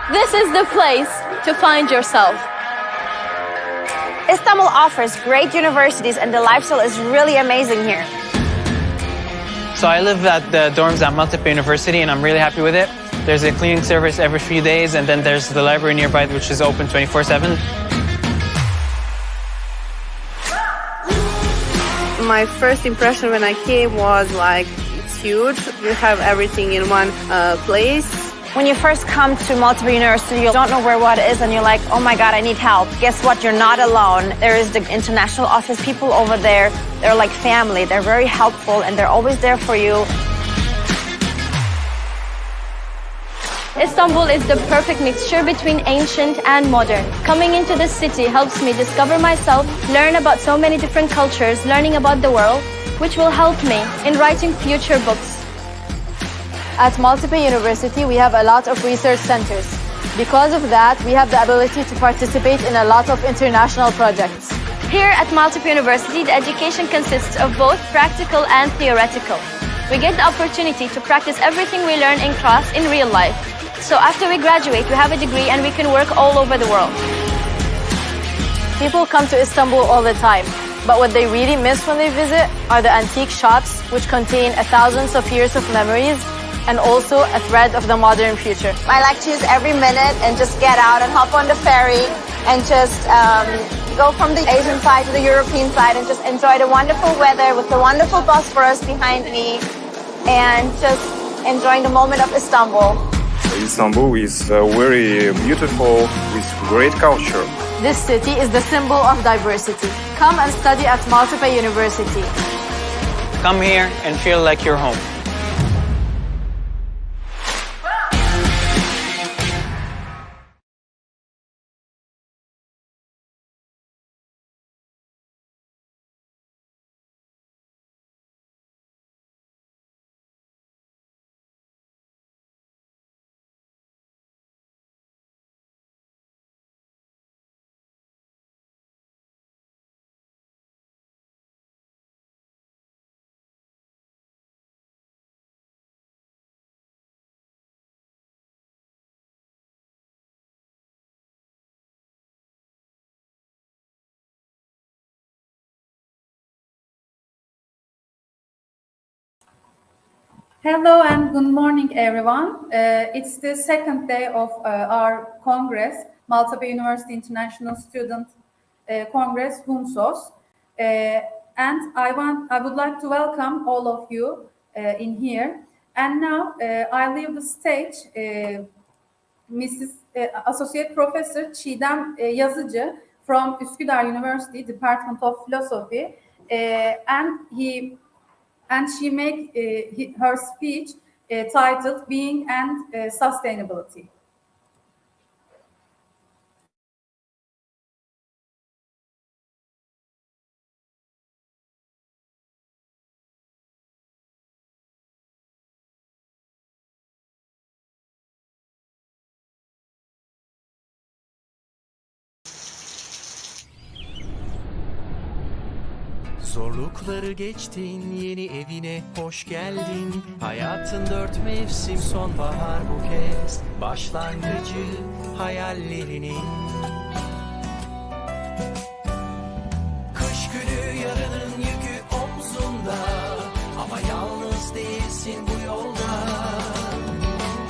This is the place to find yourself. Istanbul offers great universities and the lifestyle is really amazing here. So I live at the dorms at Maltepe University and I'm really happy with it. There's a cleaning service every few days and then there's the library nearby which is open 24/7. My first impression when I came was like, it's huge. You have everything in one place. When you first come to Maltepe University, you don't know where what is and you're like, oh my God, I need help. Guess what? You're not alone. There is the international office people over there. They're like family. They're very helpful and they're always there for you. Istanbul is the perfect mixture between ancient and modern. Coming into this city helps me discover myself, learn about so many different cultures, learning about the world, which will help me in writing future books. At Maltepe University, we have a lot of research centers. Because of that, we have the ability to participate in a lot of international projects. Here at Maltepe University, the education consists of both practical and theoretical. We get the opportunity to practice everything we learn in class in real life. So after we graduate, we have a degree and we can work all over the world. People come to Istanbul all the time, but what they really miss when they visit are the antique shops, which contain thousands of years of memories and also a thread of the modern future. I like to use every minute and just get out and hop on the ferry and just go from the Asian side to the European side and just enjoy the wonderful weather with the wonderful Bosphorus behind me and just enjoying the moment of Istanbul. Istanbul is very beautiful with great culture. This city is the symbol of diversity. Come and study at Maltepe University. Come here and feel like you're home. Hello and good morning, everyone. It's the second day of our Congress, Maltepe University International Student Congress, HUMSOS. And I would like to welcome all of you in here. And now I leave the stage Mrs. Associate Professor Çiğdem Yazıcı from Üsküdar University, Department of Philosophy, and she make her speech titled Being and Sustainability. Zorlukları geçtin, yeni evine hoş geldin. Hayatın 4 mevsim, sonbahar bu kez başlangıcı hayallerinin. Kış günü yarının yükü omzunda, ama yalnız değilsin bu yolda.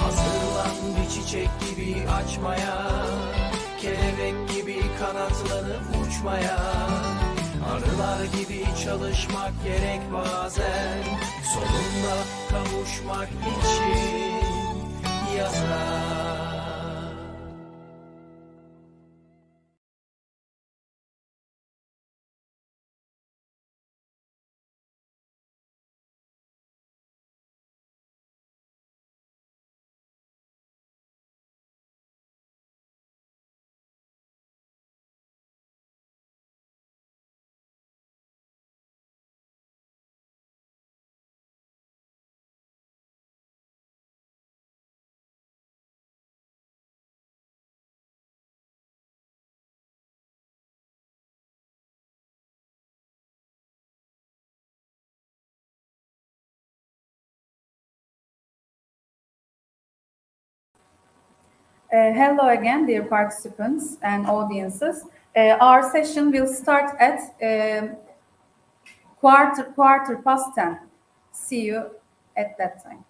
Hazırlan bir çiçek gibi açmaya, kelebek gibi kanatlanıp uçmaya. Arılar gibi çalışmak gerek bazen, sonunda kavuşmak için yaza. Hello again, dear participants and audiences. Our session will start at quarter past 10. See you at that time.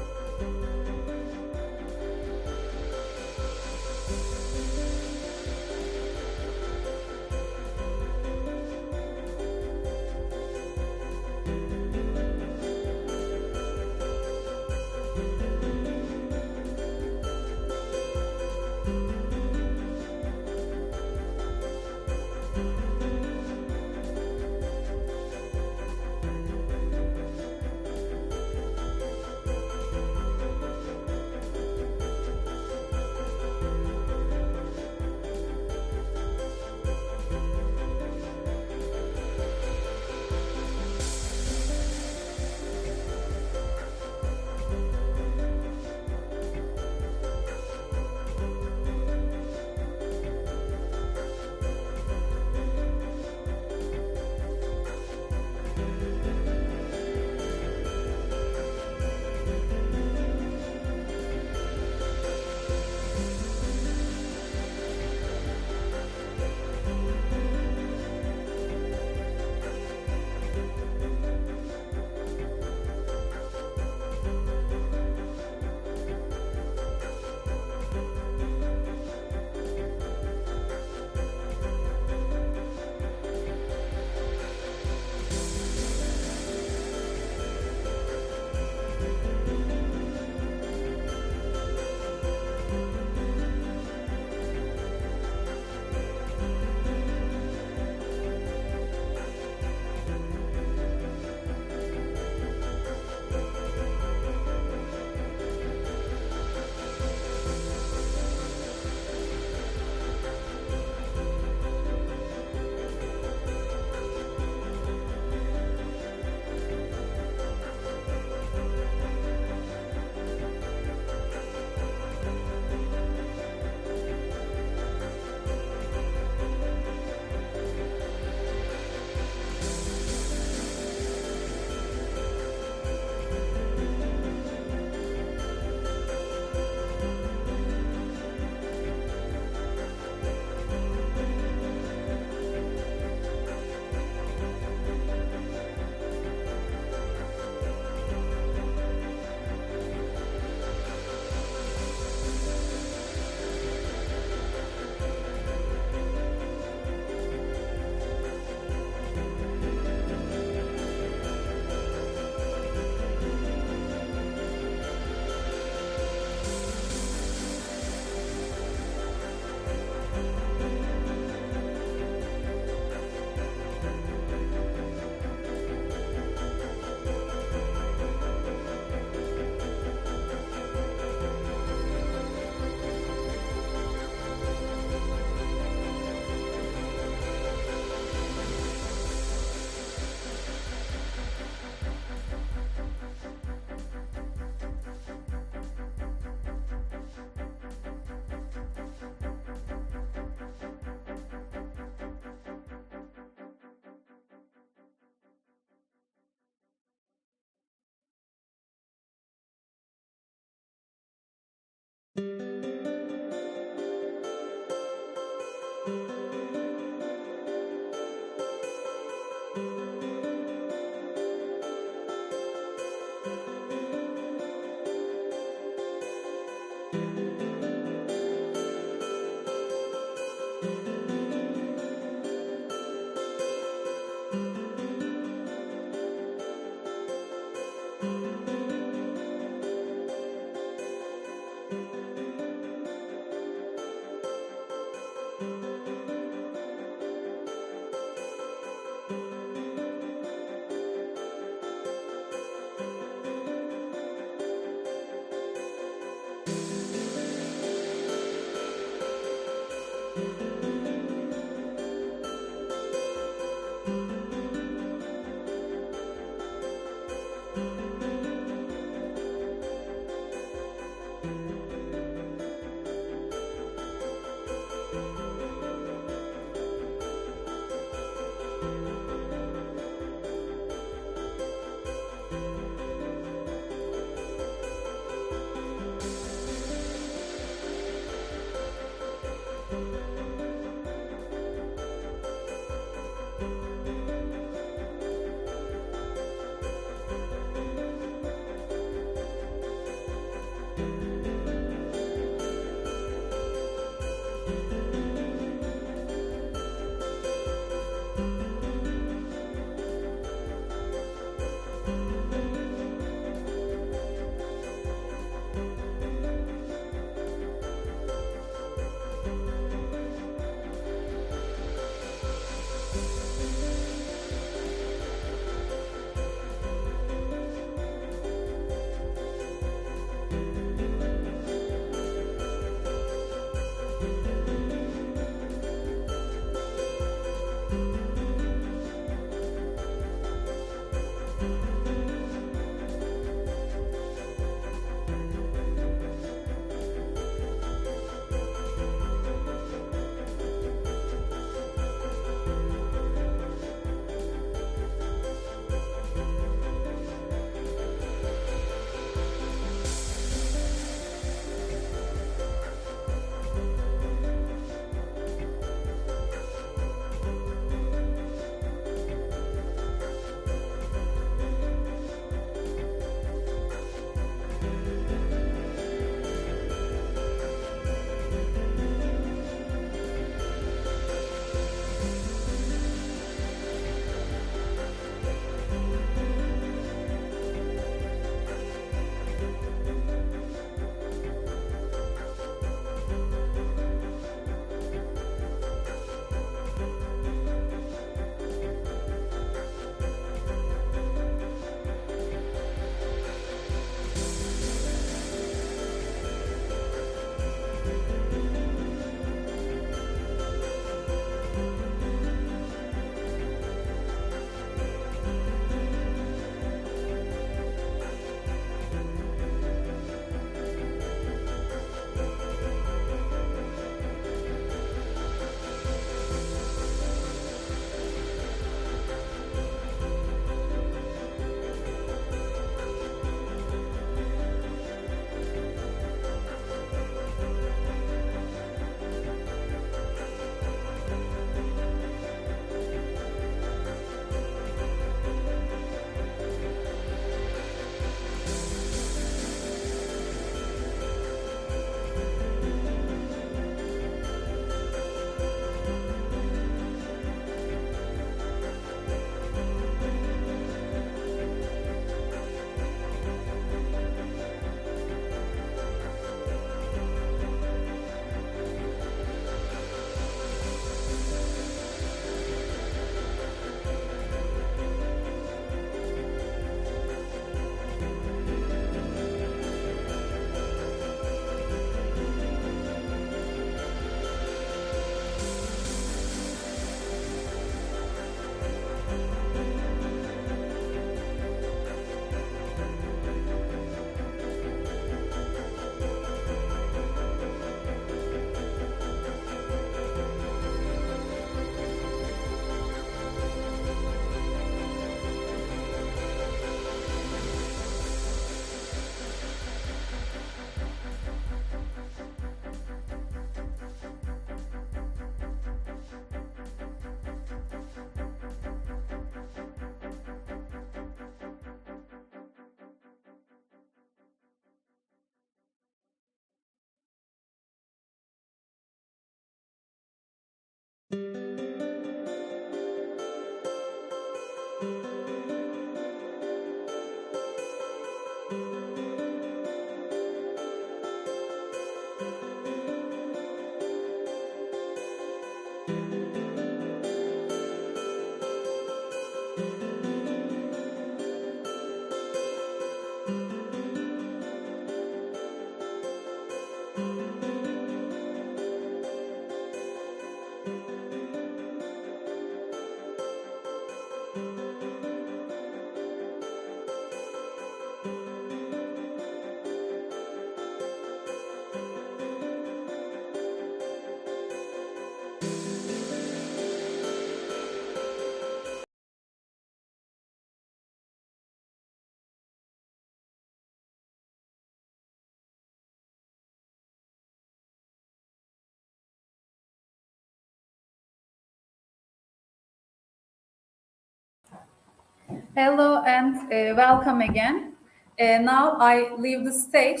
Hello and welcome again. Now I leave the stage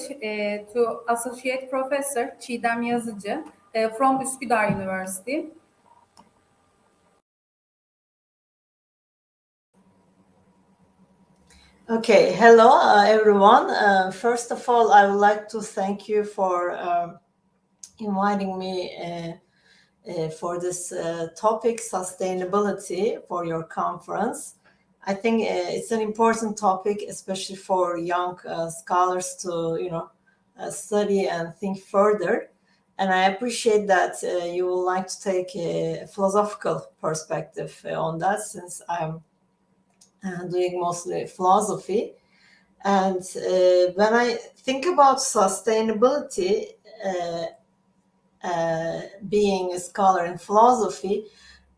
to Associate Professor Çiğdem Yazıcı from Üsküdar University. Okay, hello everyone. First of all, I would like to thank you for inviting me for this topic, sustainability, for your conference. I think it's an important topic, especially for young scholars to, study and think further. And I appreciate that you would like to take a philosophical perspective on that, since I'm doing mostly philosophy. And when I think about sustainability, being a scholar in philosophy,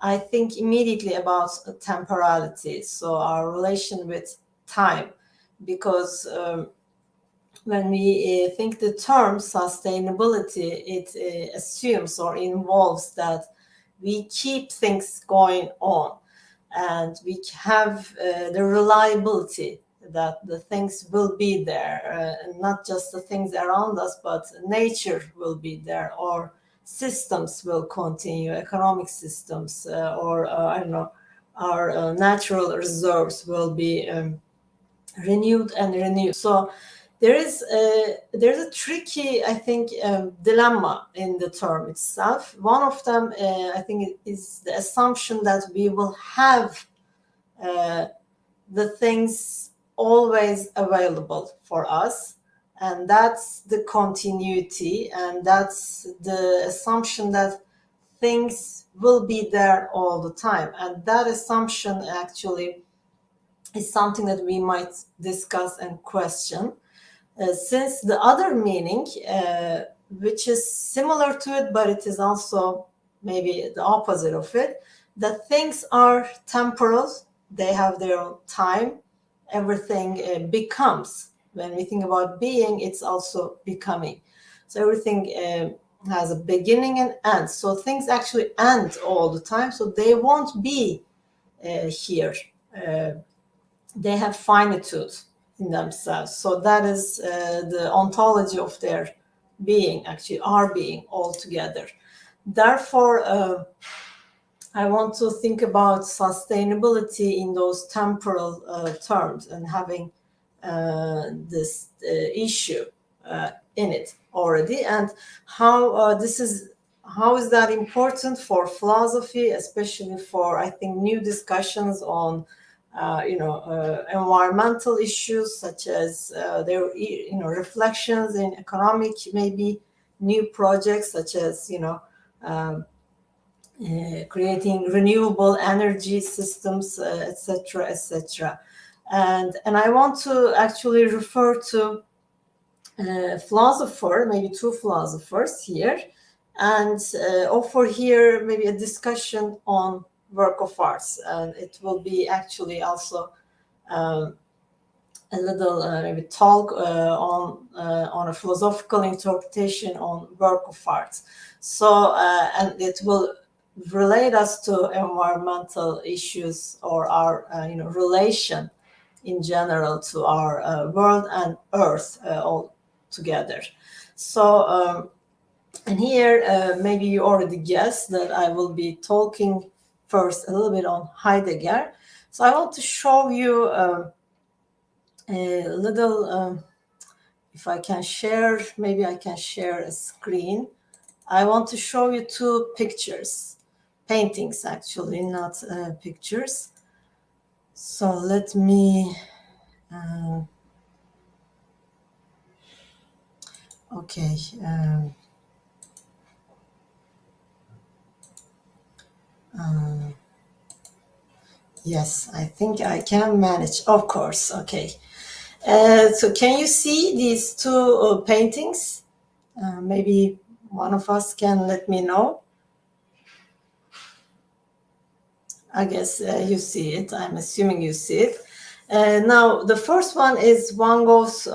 I think immediately about temporality, so our relation with time, because when we think the term sustainability, it assumes or involves that we keep things going on, and we have the reliability that the things will be there, not just the things around us, but nature will be there, or systems will continue, economic systems, or I don't know, our natural reserves will be renewed and renewed. So there's a tricky, I think, dilemma in the term itself. One of them, I think, is the assumption that we will have the things always available for us, and that's the continuity, and that's the assumption that things will be there all the time. And that assumption actually is something that we might discuss and question, since the other meaning, which is similar to it, but it is also maybe the opposite of it, that things are temporal, they have their own time, everything becomes. When we think about being, it's also becoming. So everything has a beginning and end. So things actually end all the time, so they won't be here. They have finitude in themselves. So that is the ontology of their being, actually our being altogether. Therefore, I want to think about sustainability in those temporal terms, and having this issue in it already, and how how is that important for philosophy, especially for, I think, new discussions on environmental issues, such as their reflections in economic, maybe new projects, such as creating renewable energy systems, etc., etc. And I want to actually refer to a philosopher, maybe two philosophers here, and offer here maybe a discussion on work of arts. And it will be actually also a little maybe talk on a philosophical interpretation on work of art. So and it will relate us to environmental issues, or our relation in general to our world and earth all together. So and here maybe you already guessed that I will be talking first a little bit on Heidegger. So I want to show you a little, if I can share, maybe I can share a screen. I want to show you two pictures, paintings actually, not pictures. So let me, okay. Yes, I think I can manage, of course, okay. So can you see these two paintings? Maybe one of us can let me know. I guess you see it. I'm assuming you see it. Now, the first one is Van Gogh's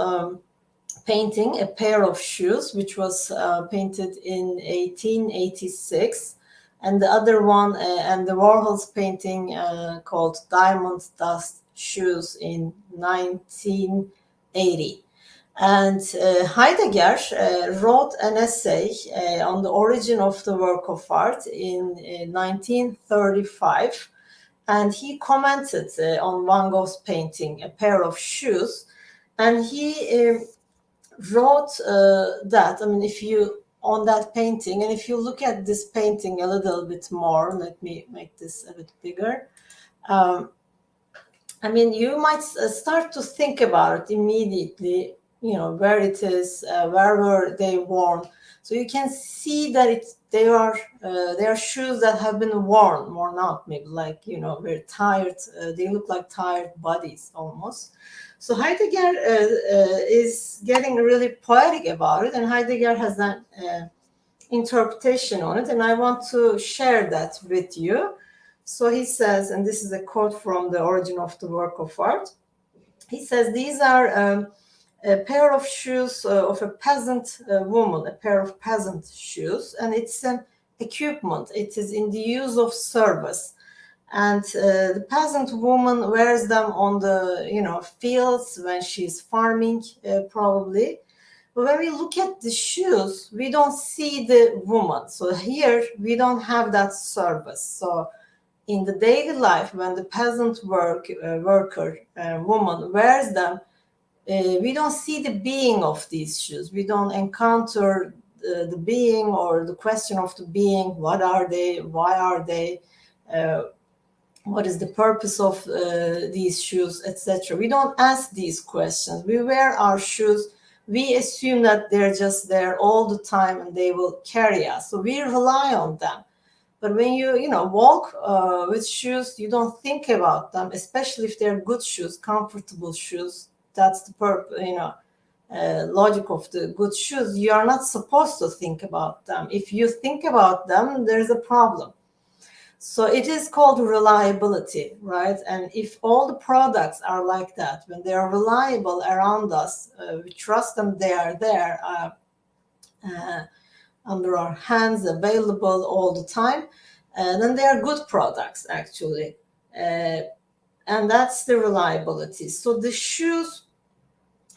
painting, A Pair of Shoes, which was painted in 1886. And the other one, and the Warhol's painting called Diamond Dust shoes in 1980. And Heidegger wrote an essay on the origin of the work of art in 1935. And he commented on Van Gogh's painting, A Pair of Shoes. And he wrote that, I mean, if you, on that painting, and if you look at this painting a little bit more, let me make this a bit bigger. I mean, you might start to think about it immediately, you know, where it is, where were they worn. So you can see that they are shoes that have been worn out, maybe like, you know, very tired. They look like tired bodies almost. So Heidegger is getting really poetic about it, and Heidegger has an interpretation on it, and I want to share that with you. So he says, and this is a quote from The Origin of the Work of Art. He says, these are a pair of shoes of a peasant woman, a pair of peasant shoes, and it's an equipment. It is in the use of service. And the peasant woman wears them on the, you know, fields when she's farming, probably. But when we look at the shoes, we don't see the woman. So here we don't have that service. So in the daily life, when the peasant worker woman wears them, we don't see the being of these shoes. We don't encounter the being or the question of the being. What are they? Why are they? What is the purpose of these shoes, etc. We don't ask these questions. We wear our shoes. We assume that they're just there all the time and they will carry us. So we rely on them. But when you walk with shoes, you don't think about them, especially if they're good shoes, comfortable shoes. That's the logic of the good shoes. You are not supposed to think about them. If you think about them, there's a problem. So it is called reliability, right? And if all the products are like that, when they are reliable around us, we trust them, they are there under our hands, available all the time, then they are good products, actually. And that's the reliability. So the shoes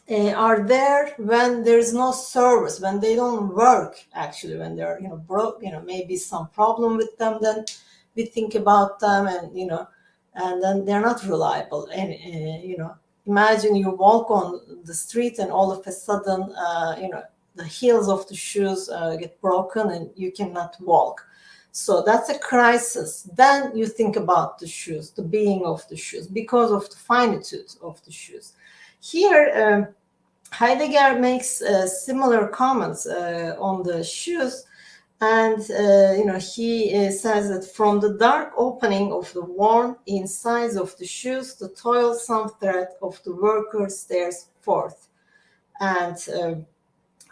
are there when there's no service, when they don't work, actually, when they're broke, maybe some problem with them, then we think about them, and then they're not reliable. And imagine you walk on the street and all of a sudden the heels of the shoes get broken and you cannot walk. So that's a crisis. Then you think about the shoes, the being of the shoes, because of the finitude of the shoes. Here, Heidegger makes similar comments on the shoes. And, he says that from the dark opening of the worn insides of the shoes, the toilsome thread of the worker stares forth. And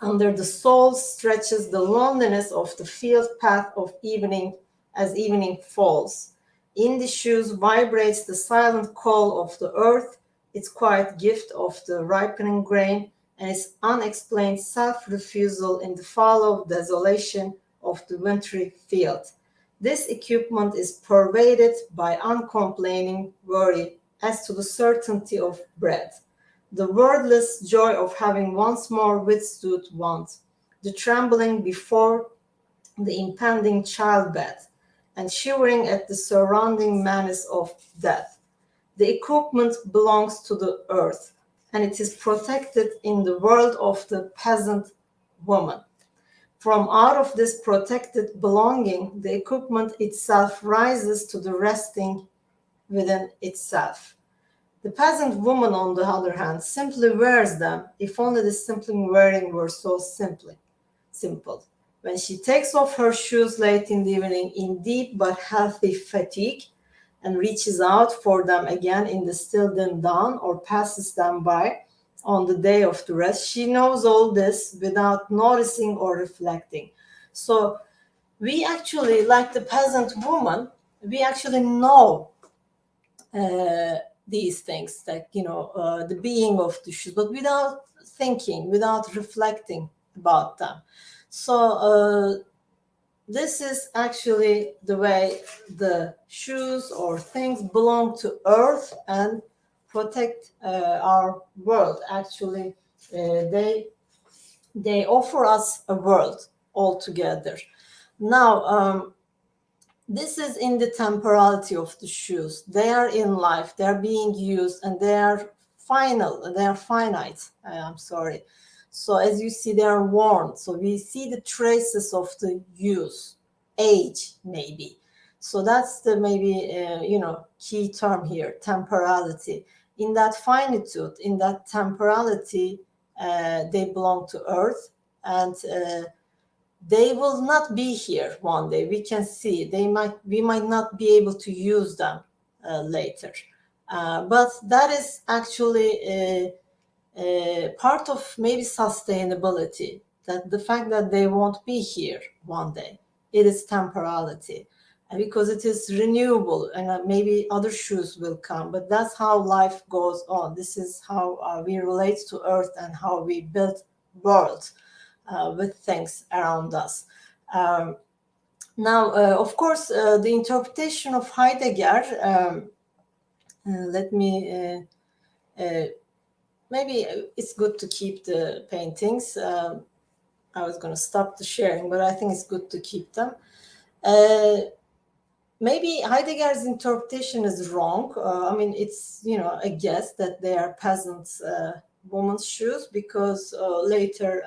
under the sole stretches the loneliness of the field path of evening as evening falls. In the shoes vibrates the silent call of the earth, its quiet gift of the ripening grain, and its unexplained self-refusal in the fall of desolation of the wintry field. This equipment is pervaded by uncomplaining worry as to the certainty of bread, the wordless joy of having once more withstood want, the trembling before the impending childbed, and shivering at the surrounding menace of death. The equipment belongs to the earth, and it is protected in the world of the peasant woman. From out of this protected belonging, the equipment itself rises to the resting within itself. The peasant woman, on the other hand, simply wears them, if only the simple wearing were so simple. When she takes off her shoes late in the evening in deep but healthy fatigue and reaches out for them again in the still dim dawn or passes them by on the day of the rest, she knows all this without noticing or reflecting. So we actually, like the peasant woman, we actually know these things, like, the being of the shoes, but without thinking, without reflecting about them. So this is actually the way the shoes or things belong to earth and protect our world. Actually, they offer us a world altogether. Now, this is in the temporality of the shoes. They are in life, they are being used, and they are final, they are finite. I'm sorry. So as you see, they are worn. So we see the traces of the use, age maybe. So that's the maybe, key term here, temporality. In that finitude, in that temporality, they belong to Earth, and they will not be here one day. We can see we might not be able to use them later. But that is actually part of maybe sustainability, that the fact that they won't be here one day, it is temporality, because it is renewable, and maybe other shoes will come, but that's how life goes on. This is how we relate to Earth and how we build worlds with things around us. Now, of course, the interpretation of Heidegger, let me, maybe it's good to keep the paintings. I was going to stop the sharing, but I think it's good to keep them. Maybe Heidegger's interpretation is wrong. I mean, it's, a guess that they are peasants' women's shoes, because later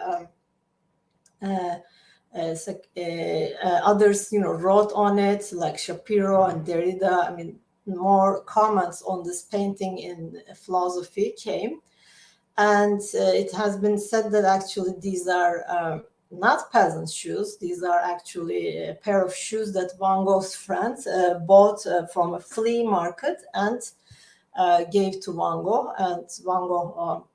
others, wrote on it, like Shapiro and Derrida. I mean, more comments on this painting in philosophy came. And it has been said that actually these are not peasant shoes. These are actually a pair of shoes that Van Gogh's friends bought from a flea market and gave to Van Gogh. And Van Gogh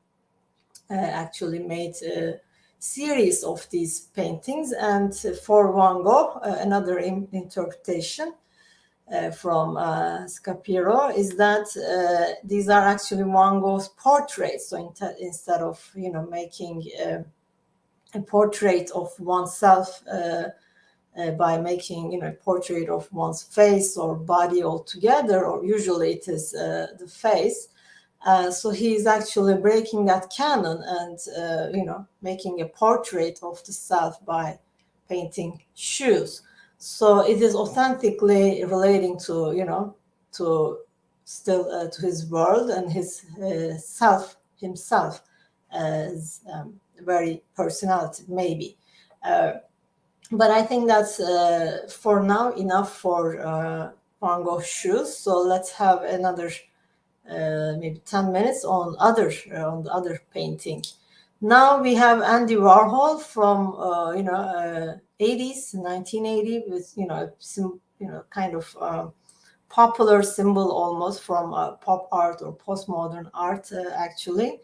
actually made a series of these paintings. And for Van Gogh, another interpretation from Shapiro is that these are actually Van Gogh's portraits. So instead of making a portrait of oneself by making a portrait of one's face or body altogether, or usually it is the face. So he's actually breaking that canon and making a portrait of the self by painting shoes. So it is authentically relating to to his world and his himself as very personality maybe. But I think that's for now enough for Van Gogh shoes. So let's have another maybe 10 minutes on the other painting. Now we have Andy Warhol from 80s, 1980, with kind of popular symbol almost from pop art or postmodern art actually,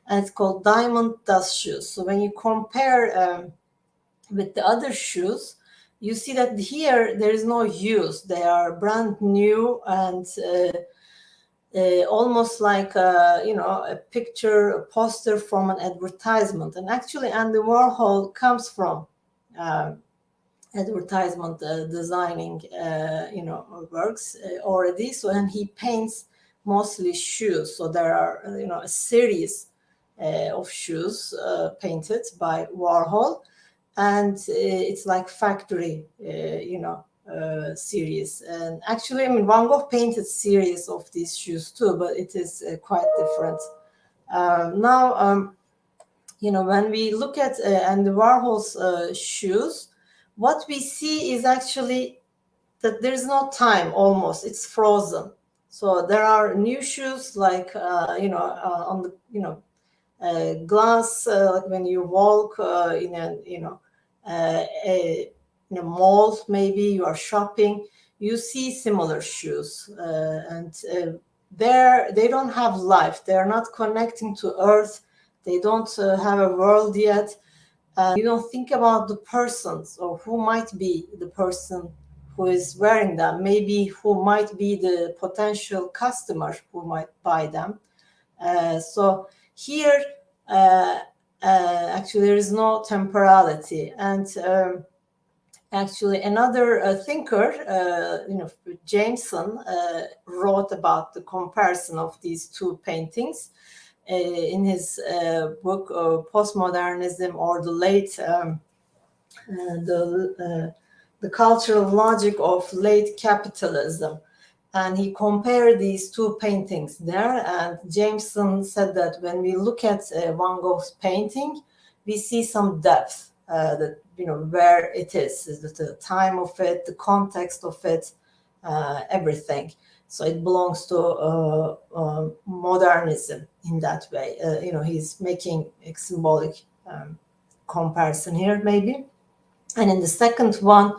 and it's called Diamond Dust shoes. So when you compare with the other shoes, you see that here there is no use. They are brand new and almost like a picture, a poster from an advertisement. And actually Andy Warhol comes from advertisement designing works already. So, and he paints mostly shoes. So there are a series of shoes painted by Warhol, and it's like factory series. And actually, I mean, Van Gogh painted series of these shoes too, but it is quite different. Now, when we look at Andy Warhol's shoes, what we see is actually that there's no time almost. It's frozen. So there are new shoes like, on the, glass, like when you walk in a mall, maybe you are shopping, you see similar shoes, and they don't have life. They're not connecting to Earth. They don't have a world yet. You don't think about the persons or who might be the person who is wearing them, maybe who might be the potential customer who might buy them. So here, actually, there is no temporality. And Actually, another thinker, Jameson, wrote about the comparison of these two paintings in his book Postmodernism, or the late the cultural logic of late capitalism. And he compared these two paintings there. And Jameson said that when we look at Van Gogh's painting, we see some depth, that, where it is, the time of it, the context of it, everything. So it belongs to modernism in that way. He's making a symbolic comparison here, maybe. And in the second one,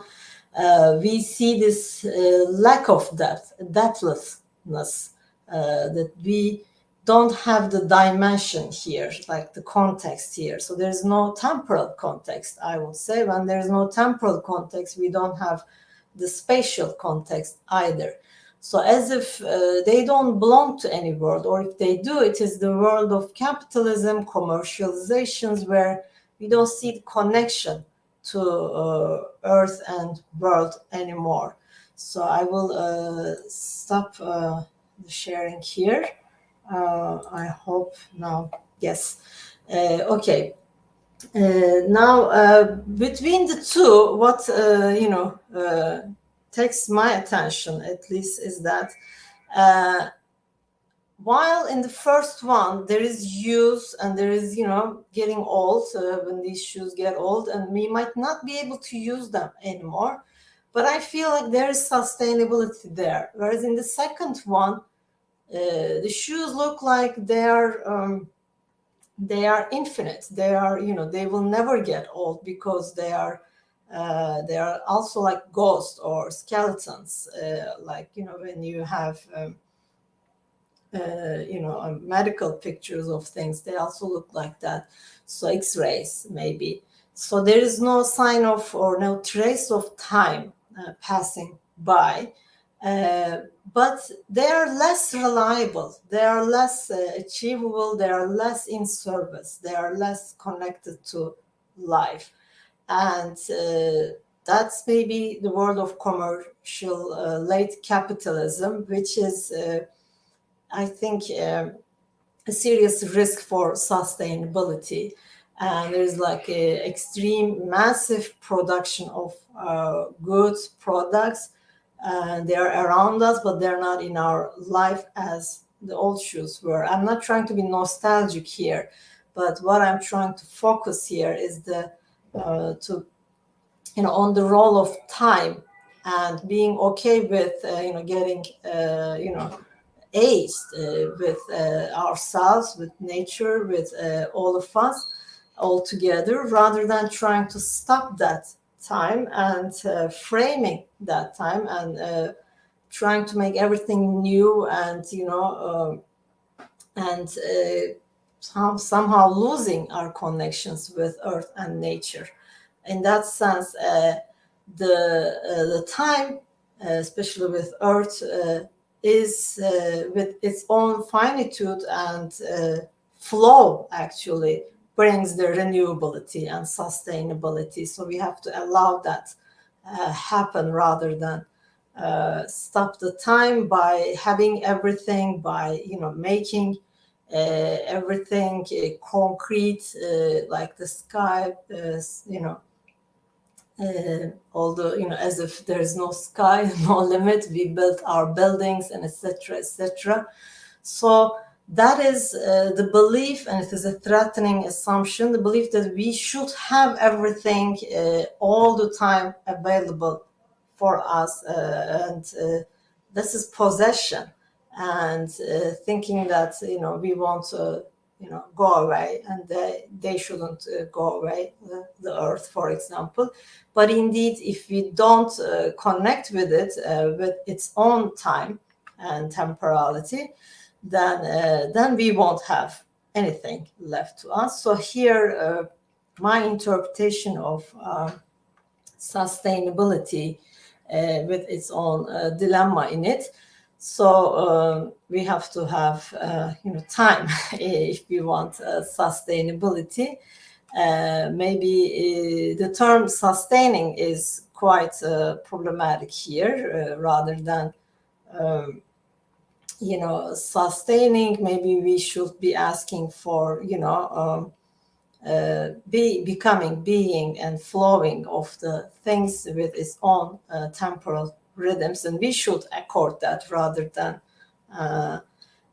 we see this lack of depth, depthlessness, that we don't have the dimension here, like the context here. So there's no temporal context, I would say. When there's no temporal context, we don't have the spatial context either. So as if they don't belong to any world, or if they do, it is the world of capitalism, commercializations, where we don't see the connection to earth and world anymore. So I will stop the sharing here. I hope now, yes. Okay. Now, between the two, what takes my attention, at least, is that while in the first one there is use and there is, getting old, when these shoes get old, and we might not be able to use them anymore, but I feel like there is sustainability there. Whereas in the second one, the shoes look like they are infinite. They are, they will never get old, because they are also like ghosts or skeletons, like, when you have medical pictures of things, they also look like that. So X-rays, maybe. So there is no sign of, or no trace of time passing by. But they are less reliable, they are less achievable, they are less in service, they are less connected to life. And that's maybe the world of commercial late capitalism, which is, I think, a serious risk for sustainability. And there's like an extreme, massive production of goods, products. They are around us, but they're not in our life as the old shoes were. I'm not trying to be nostalgic here, but what I'm trying to focus here is on the role of time and being okay with, getting, aged with ourselves, with nature, with all of us all together, rather than trying to stop that time and framing that time and trying to make everything new and somehow losing our connections with earth and nature. In that sense, the time, especially with earth, is with its own finitude and flow, actually brings the renewability and sustainability. So we have to allow that happen, rather than stop the time by having everything, by making everything concrete, like the sky, although as if there's no sky, no limit. We built our buildings and etc., etc. So that is the belief, and it is a threatening assumption, the belief that we should have everything all the time available for us, and this is possession, and thinking that we want to go away, and they shouldn't go away, the earth, for example. But indeed, if we don't connect with it, with its own time and temporality, then we won't have anything left to us. So here, my interpretation of sustainability with its own dilemma in it. So we have to have time if we want sustainability. Maybe the term sustaining is quite problematic here, rather than sustaining. Maybe we should be asking for being and flowing of the things with its own temporal rhythms, and we should accord that rather than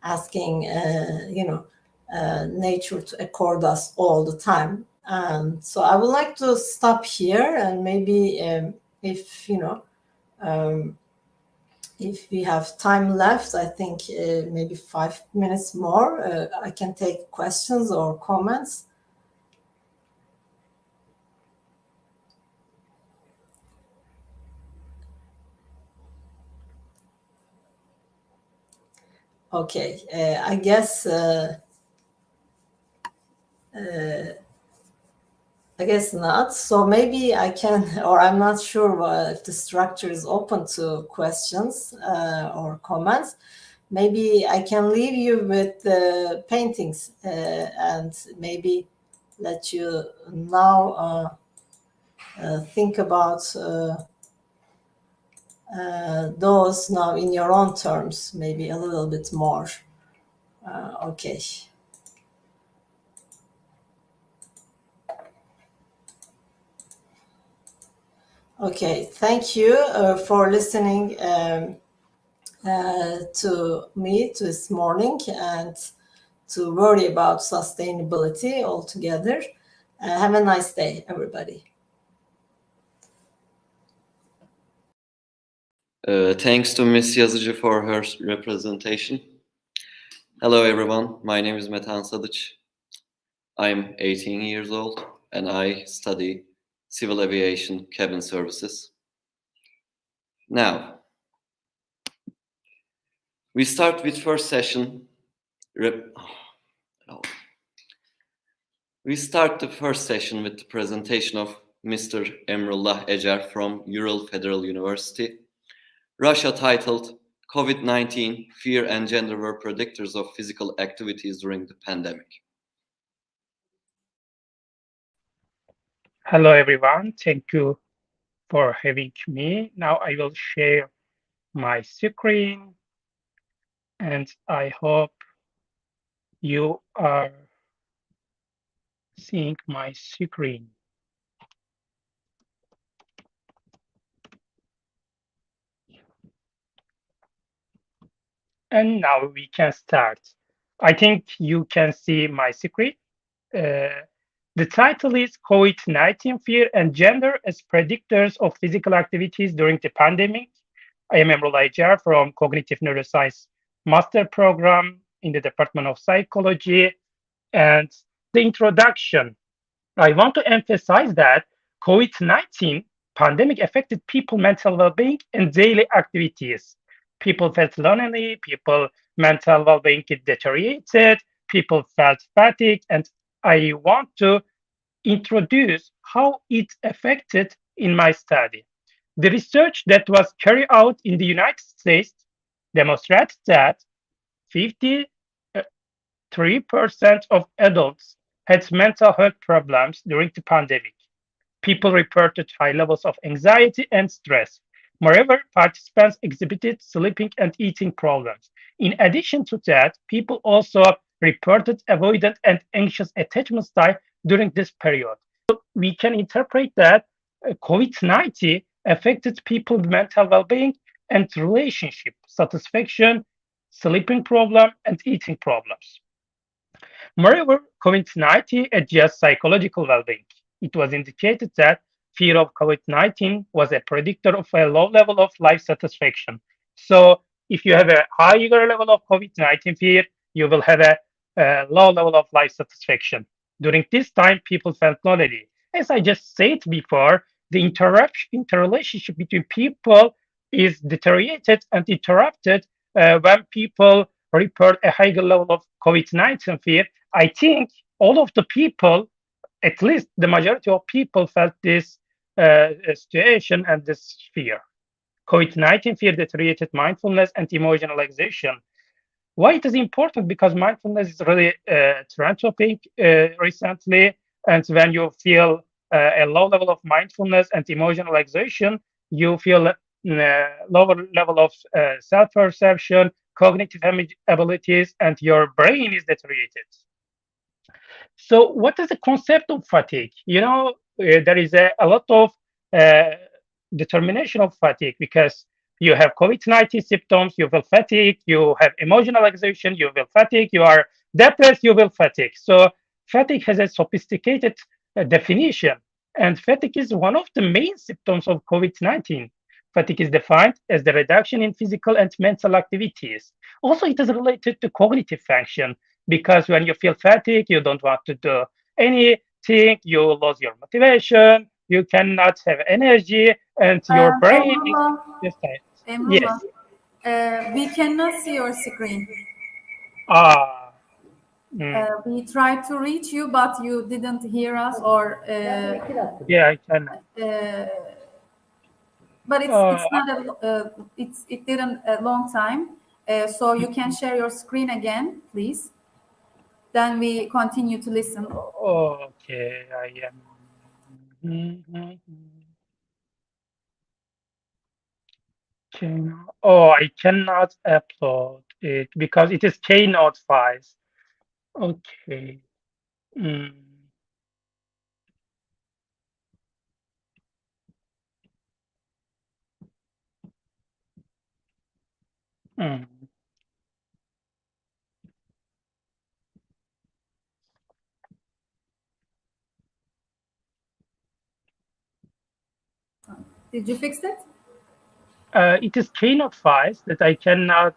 asking nature to accord us all the time. And so I would like to stop here, and maybe if we have time left, I think maybe 5 minutes more, I can take questions or comments. Okay, I guess not. So maybe I can, or I'm not sure if the structure is open to questions or comments. Maybe I can leave you with the paintings and maybe let you now think about those now in your own terms, maybe a little bit more. Okay. Okay, thank you for listening to me this morning and to worry about sustainability altogether. Have a nice day, everybody. Thanks to Ms. Yazıcı for her representation. Hello, everyone. My name is Metehan Sadıç. I'm 18 years old, and I study civil aviation cabin services. Now, we start with first session. We start the first session with the presentation of Mr. Emrullah Ecer from Ural Federal University. Russia titled COVID-19, Fear and Gender Were Predictors of Physical Activities During the Pandemic. Hello, everyone. Thank you for having me. Now I will share my screen, and I hope you are seeing my screen. And now we can start. I think you can see my screen. The title is COVID-19 Fear and Gender as Predictors of Physical Activities During the Pandemic. I am Emrullah Ecer from Cognitive Neuroscience Master Program in the Department of Psychology. And the introduction, I want to emphasize that COVID-19 pandemic affected people's mental well-being and daily activities. People felt lonely, people's mental well-being deteriorated, people felt fatigue, and I want to introduce how it affected in my study. The research that was carried out in the United States demonstrated that 53% of adults had mental health problems during the pandemic. People reported high levels of anxiety and stress. Moreover, participants exhibited sleeping and eating problems. In addition to that, people also reported avoidant and anxious attachment style during this period. So we can interpret that COVID-19 affected people's mental well-being and relationship satisfaction, sleeping problem, and eating problems. Moreover, COVID-19 adjusts psychological well-being. It was indicated that fear of COVID-19 was a predictor of a low level of life satisfaction. So if you have a higher level of COVID-19 fear, you will have a low level of life satisfaction. During this time, people felt lonely. As I just said before, the interrelationship between people is deteriorated and interrupted when people report a higher level of COVID-19 fear. I think all of the people, at least the majority of people, felt this situation and this fear. COVID-19 fear deteriorated mindfulness and emotional exhaustion. Why it is important? Because mindfulness is really trend topic recently, and when you feel a low level of mindfulness and emotional exhaustion, you feel lower level of self-perception, cognitive abilities, and your brain is deteriorated. So, what is the concept of fatigue? There is a lot of uh, determination of fatigue because you have COVID-19 symptoms, you feel fatigue, you have emotional exhaustion, you feel fatigue, you are depressed, you feel fatigue. So, fatigue has a sophisticated definition, and fatigue is one of the main symptoms of COVID-19. Fatigue is defined as the reduction in physical and mental activities. Also, it is related to cognitive function because when you feel fatigue, you don't want to do anything, you lose your motivation, you cannot have energy, and your brain Emrullah, is tired. Emrullah, Yes. we cannot see your screen. Ah. We tried to reach you, but you didn't hear us, or Yeah, I can. but it's not it didn't a long time. So you can share your screen again, please. Then we continue to listen. Okay, I am. I cannot upload it because it is Keynote files. Okay. Mm. Mm. Did you fix it? It is Keynote files that I cannot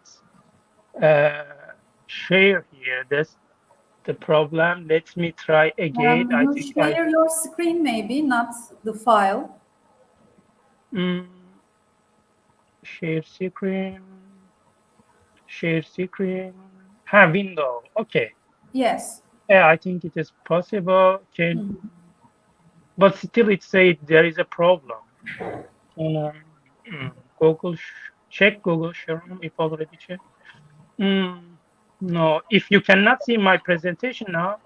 share here. That's the problem. Let me try again. I You think share your screen, maybe not the file. Share screen. Share screen. Window. Okay. Yes. Yeah, I think it is possible. But still, it says there is a problem. Google check Google Chrome if already checked. No, if you cannot see my presentation now,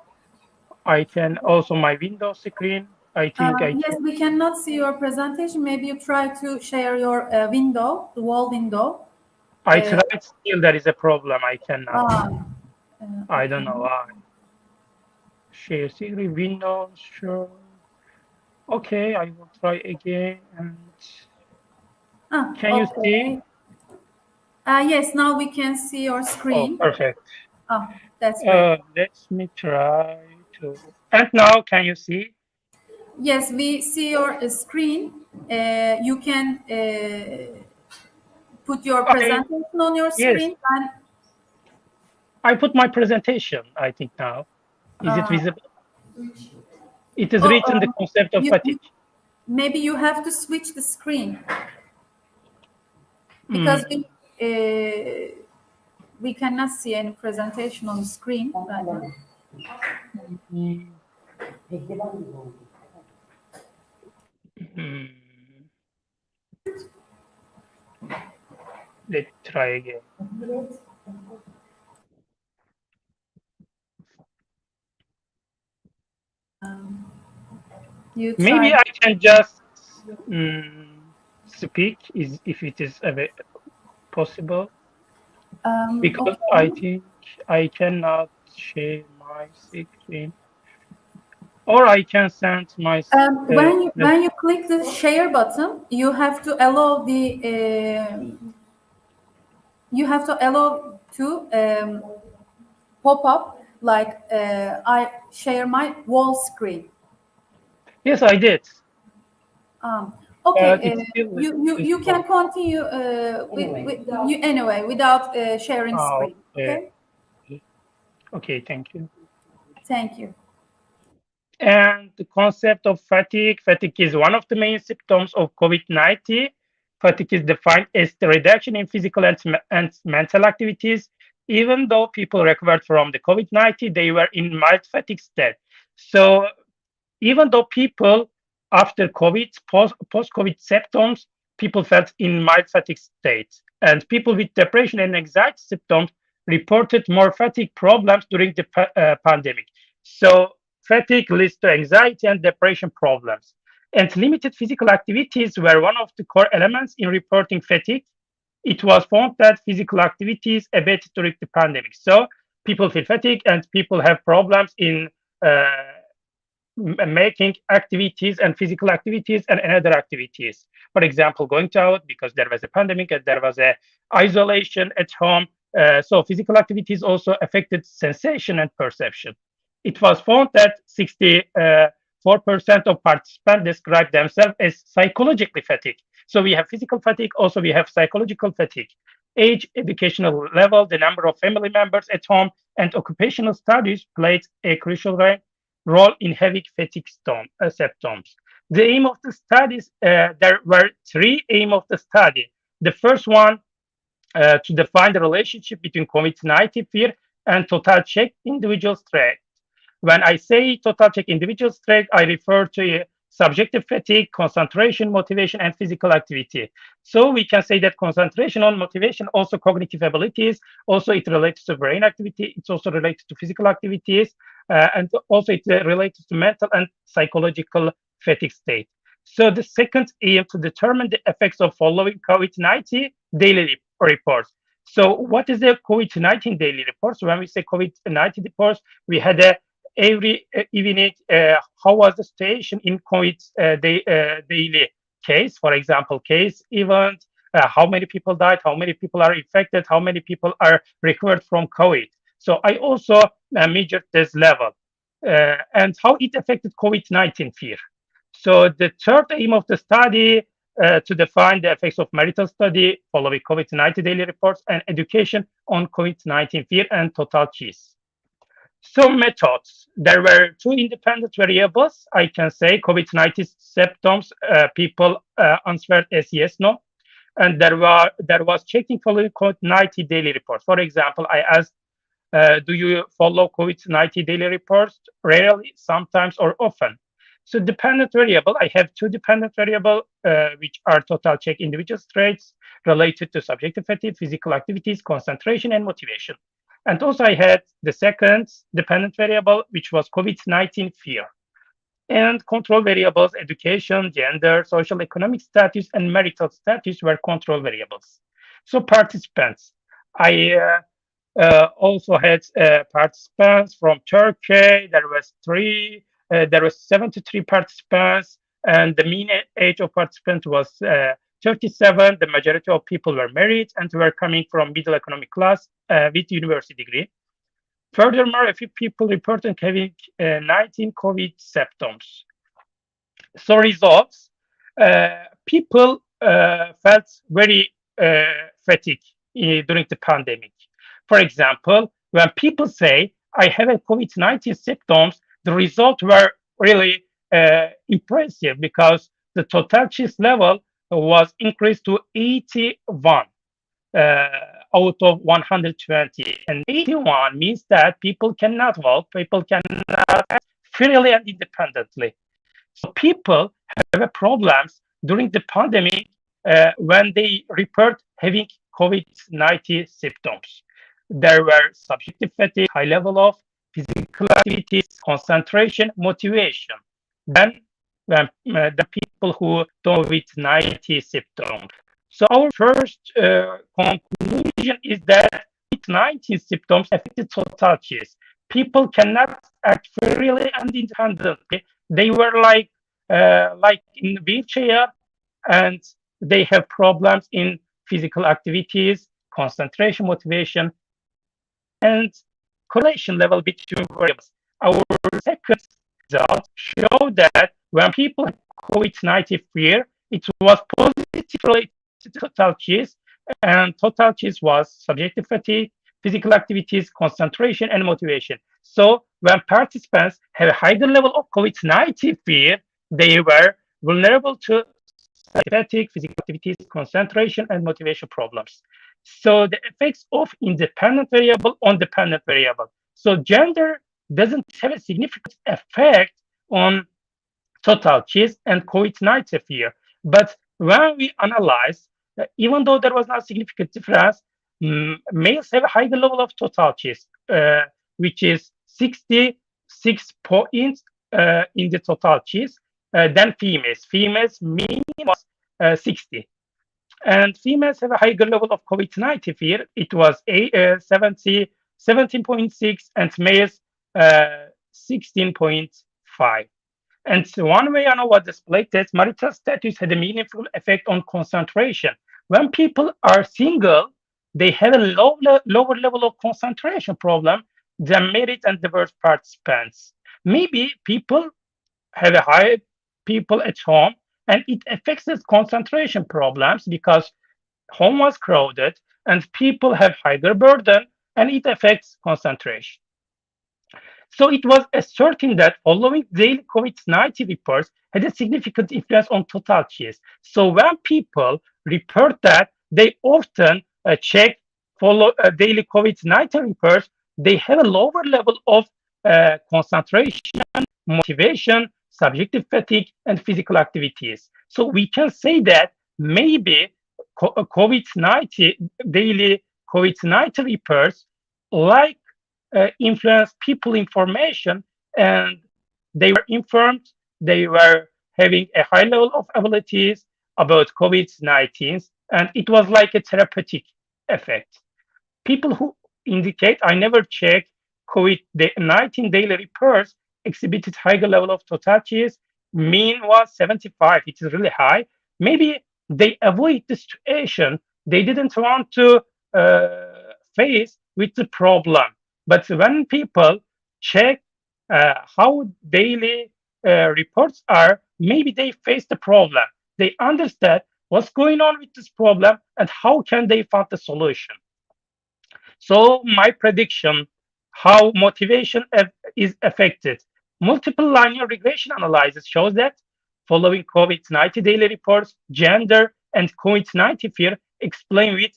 I can also my Windows screen. I think yes, we cannot see your presentation. Maybe you try to share your window, the wall window. I tried. Still, there is a problem. I cannot. I don't know why. Share screen Windows. Sure. Okay, I will try again. And can you see? Yes, now we can see your screen. Oh, perfect. That's great. Let me try to. And now, can you see? Yes, we see your screen. You can put your presentation on your screen. And I put my presentation, I think now. Is it visible? It is written the concept of fatigue. Maybe you have to switch the screen. Because we cannot see any presentation on the screen right now. Let's try again. Maybe I can just speak if it is possible. Because I think I cannot share my screen. Or I can send my. When you click the share button, you have to allow to pop up like I share my wall screen. Yes, I did. Okay, you can continue anyway without sharing screen. Okay. Okay, thank you. Thank you. And the concept of fatigue. Fatigue is one of the main symptoms of COVID-19. Fatigue is defined as the reduction in physical and mental activities. Even though people recovered from the COVID-19, they were in mild fatigue state. So even though people after COVID, post-COVID symptoms, people felt in mild fatigue state. And people with depression and anxiety symptoms reported more fatigue problems during the pandemic. So fatigue leads to anxiety and depression problems. And limited physical activities were one of the core elements in reporting fatigue. It was found that physical activities abated during the pandemic. So people feel fatigue and people have problems in making activities and physical activities and other activities. For example, going out because there was a pandemic and there was a isolation at home. So physical activities also affected sensation and perception. It was found that 64% of participants described themselves as psychologically fatigued. So we have physical fatigue, also we have psychological fatigue. Age, educational level, the number of family members at home, and occupational studies played a crucial role in having fatigue symptoms. The aim of the studies, there were three aims of the study. The first one, to define the relationship between COVID-19 fear and total check individual strength. When I say total check individual strength, I refer to subjective fatigue, concentration, motivation, and physical activity. So we can say that concentration on motivation, also cognitive abilities, also it relates to brain activity, it's also related to physical activities, and also it relates to mental and psychological fatigue state. So the second aim to determine the effects of following COVID-19 daily reports. So what is the COVID-19 daily reports? When we say COVID-19 reports, we had every evening, how was the situation in COVID daily case, for example, case event, how many people died, how many people are infected, how many people are recovered from COVID. So I also measured this level and how it affected COVID-19 fear. So the third aim of the study to define the effects of marital study following COVID-19 daily reports and education on COVID-19 fear and total cheese. Some methods. There were two independent variables. I can say COVID-19 symptoms, people answered as yes, no. And there was checking following COVID-19 daily reports. For example, I asked, do you follow COVID-19 daily reports? Rarely, sometimes, or often. So dependent variable, I have two dependent variables, which are total check individual traits related to subjective fatigue, physical activities, concentration, and motivation. And also I had the second dependent variable, which was COVID-19 fear. And control variables, education, gender, social economic status, and marital status were control variables. So participants, I also had participants from Turkey. There was 73 participants, and the mean age of participants was 37. The majority of people were married and were coming from middle economic class with university degree. Furthermore, a few people reported having 19 COVID symptoms. So results, people felt very fatigued during the pandemic. For example, when people say, I have a COVID-19 symptoms, the results were really impressive because the total cheese level was increased to 81 out of 120. And 81 means that people cannot walk, people cannot act freely and independently. So people have problems during the pandemic when they report having COVID-19 symptoms. There were subjective fatigue, high level of physical activities, concentration, motivation. Then the people who don't with 90 symptoms. So our first conclusion is that COVID-19 symptoms affected total cheese. People cannot act freely and independently. They were like in wheelchair, and they have problems in physical activities, concentration, motivation, and correlation level between variables. Our second result showed that when people had COVID-19 fear, it was positively related to total cheese, and total cheese was subjective fatigue, physical activities, concentration, and motivation. So when participants have a higher level of COVID-19 fear, they were vulnerable to fatigue, physical activities, concentration, and motivation problems. So the effects of independent variable on dependent variable. So gender doesn't have a significant effect on total cheese and COVID-19 fear. But when we analyze, even though there was not a significant difference, males have a higher level of total cheese, which is 67% 6 points in the totalties than females. Females mean was 60. And females have a higher level of COVID-19 fear. It was 17.6, and males 16.5. And one way I know what displayed that marital status had a meaningful effect on concentration. When people are single, they have a lower level of concentration problem than married and diverse participants. Maybe people have a high people at home, and it affects the concentration problems because home was crowded and people have higher burden, and it affects concentration. So it was asserting that following daily COVID-19 reports had a significant influence on totalties. So when people report that they often check follow daily COVID-19 reports, they have a lower level of concentration, motivation, subjective fatigue, and physical activities. So we can say that maybe COVID-19 daily COVID-19 reports like influence people information, and they were informed, they were having a high level of abilities about COVID-19, and it was like a therapeutic effect. People who indicate I never check COVID-19 daily reports exhibited higher level of totalties. Mean was 75. It is really high. Maybe they avoid the situation. They didn't want to face with the problem. But when people check how daily reports are, maybe they face the problem. They understand what's going on with this problem and how can they find the solution. So my prediction, how motivation is affected. Multiple linear regression analysis shows that following COVID-19 daily reports, gender and COVID-19 fear explain with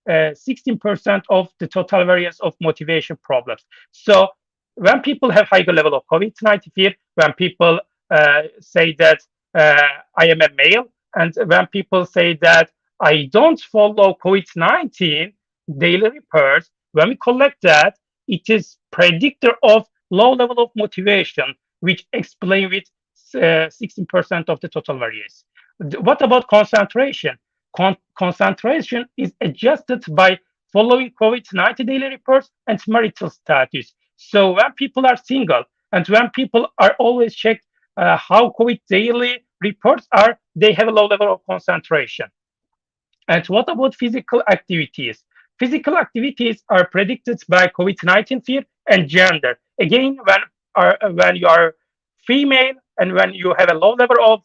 16% of the total variance of motivation problems. So when people have higher level of COVID-19 fear, when people say that I am a male, and when people say that I don't follow COVID-19 daily reports, when we collect that, it is predictor of low level of motivation, which explain with 16% of the total variance. What about concentration? Concentration is adjusted by following COVID-19 daily reports and marital status. So when people are single and when people are always checked how COVID daily reports are, they have a low level of concentration. And what about physical activities? Physical activities are predicted by COVID-19 fear and gender. Again, when you are female and when you have a low level of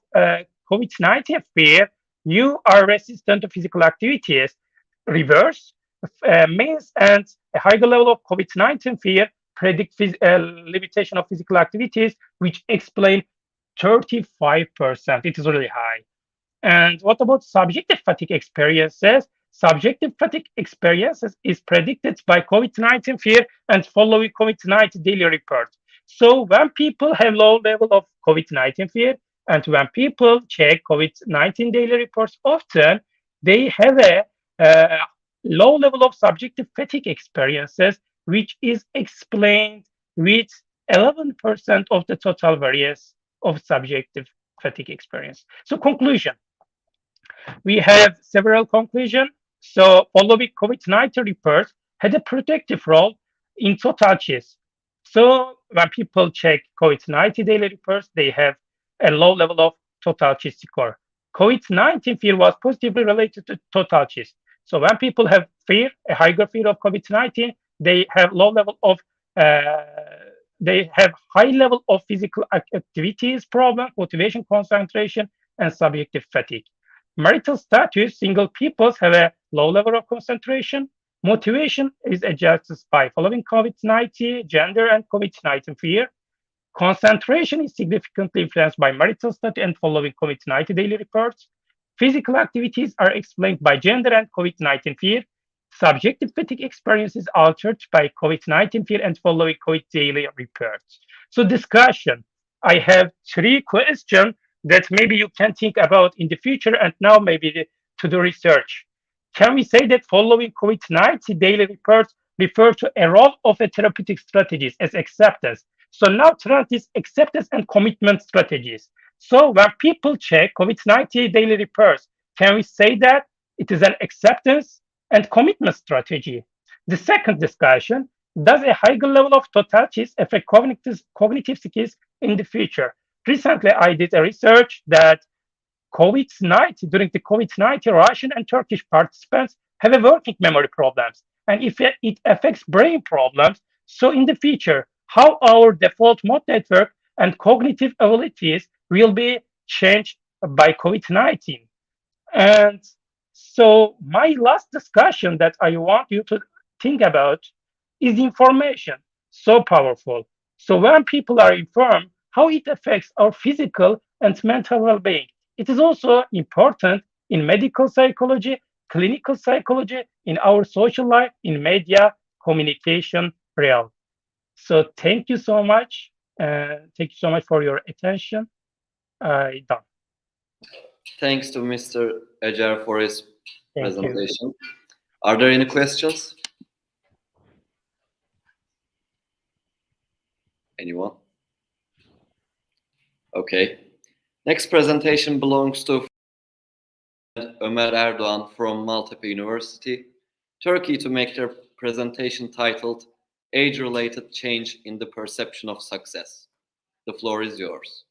COVID-19 fear, you are resistant to physical activities. Reverse, males and a higher level of COVID-19 fear predict limitation of physical activities, which explain 35%. It is really high. And what about subjective fatigue experiences? Subjective fatigue experiences is predicted by COVID-19 fear and following COVID-19 daily reports. So when people have low level of COVID-19 fear and when people check COVID-19 daily reports often, they have a low level of subjective fatigue experiences, which is explained with 11% of the total variance of subjective fatigue experience. So conclusion. We have several conclusions. So following COVID-19 reports had a protective role in totalties. So when people check COVID-19 daily reports, they have a low level of totality score. COVID-19 fear was positively related to totalties. So when people have fear, a higher fear of COVID-19, they have low level of they have high level of physical activities problem, motivation, concentration, and subjective fatigue. Marital status, single peoples have a low level of concentration. Motivation is adjusted by following COVID-19, gender, and COVID-19 fear. Concentration is significantly influenced by marital status and following COVID-19 daily reports. Physical activities are explained by gender and COVID-19 fear. Subjective fatigue experience is altered by COVID-19 fear and following COVID daily reports. So discussion, I have 3 questions that maybe you can think about in the future and now maybe to do research. Can we say that following COVID-19 daily reports refer to a role of a therapeutic strategies as acceptance? So now trend is acceptance and commitment strategies. So when people check COVID-19 daily reports, can we say that it is an acceptance and commitment strategy? The second discussion, does a higher level of totalities affect cognitive skills in the future? Recently, I did a research that during the COVID-19, Russian and Turkish participants have a working memory problems. And if it affects brain problems, so in the future, how our default mode network and cognitive abilities will be changed by COVID-19. And so my last discussion that I want you to think about is information so powerful. So when people are informed how it affects our physical and mental well-being, it is also important in medical psychology, clinical psychology, in our social life, in media, communication realm. So thank you so much. Thank you so much for your attention. Done. Thanks to Mr. Ajar for his Thank you. presentation. Are there any questions? Anyone? Okay. Next presentation belongs to Ömer Erdoğan from Maltepe University, Turkey, to make their presentation titled Age-Related Change in the Perception of Success. The floor is yours.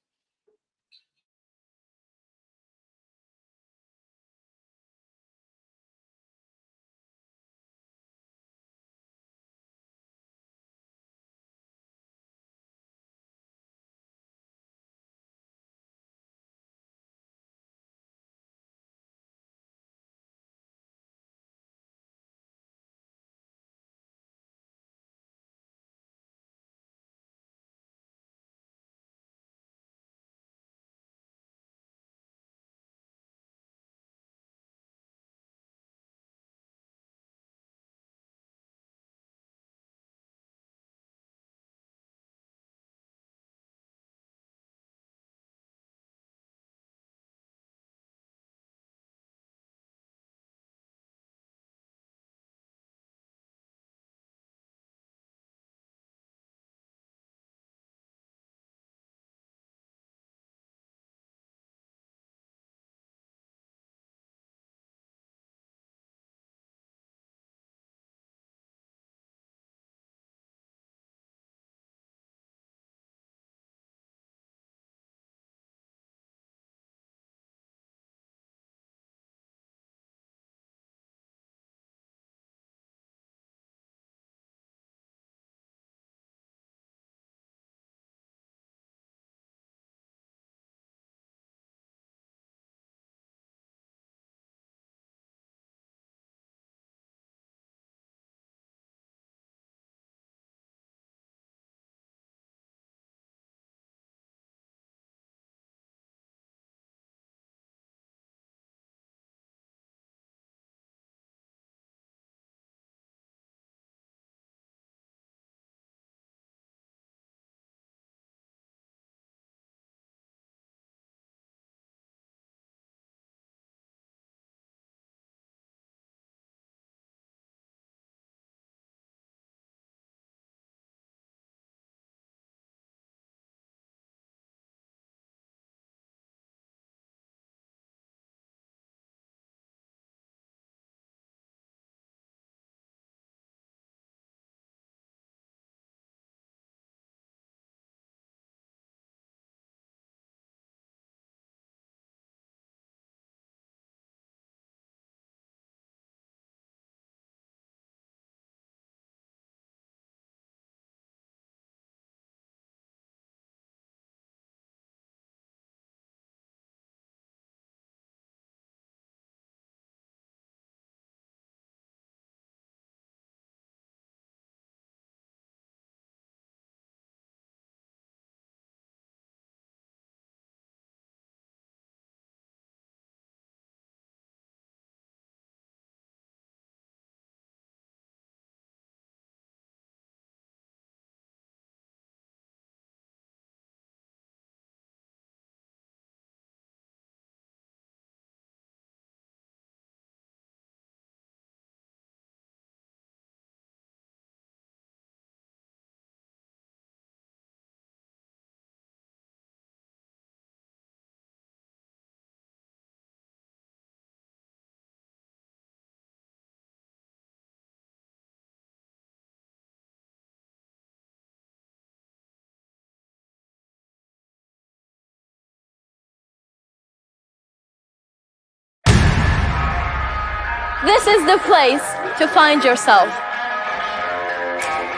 This is the place to find yourself.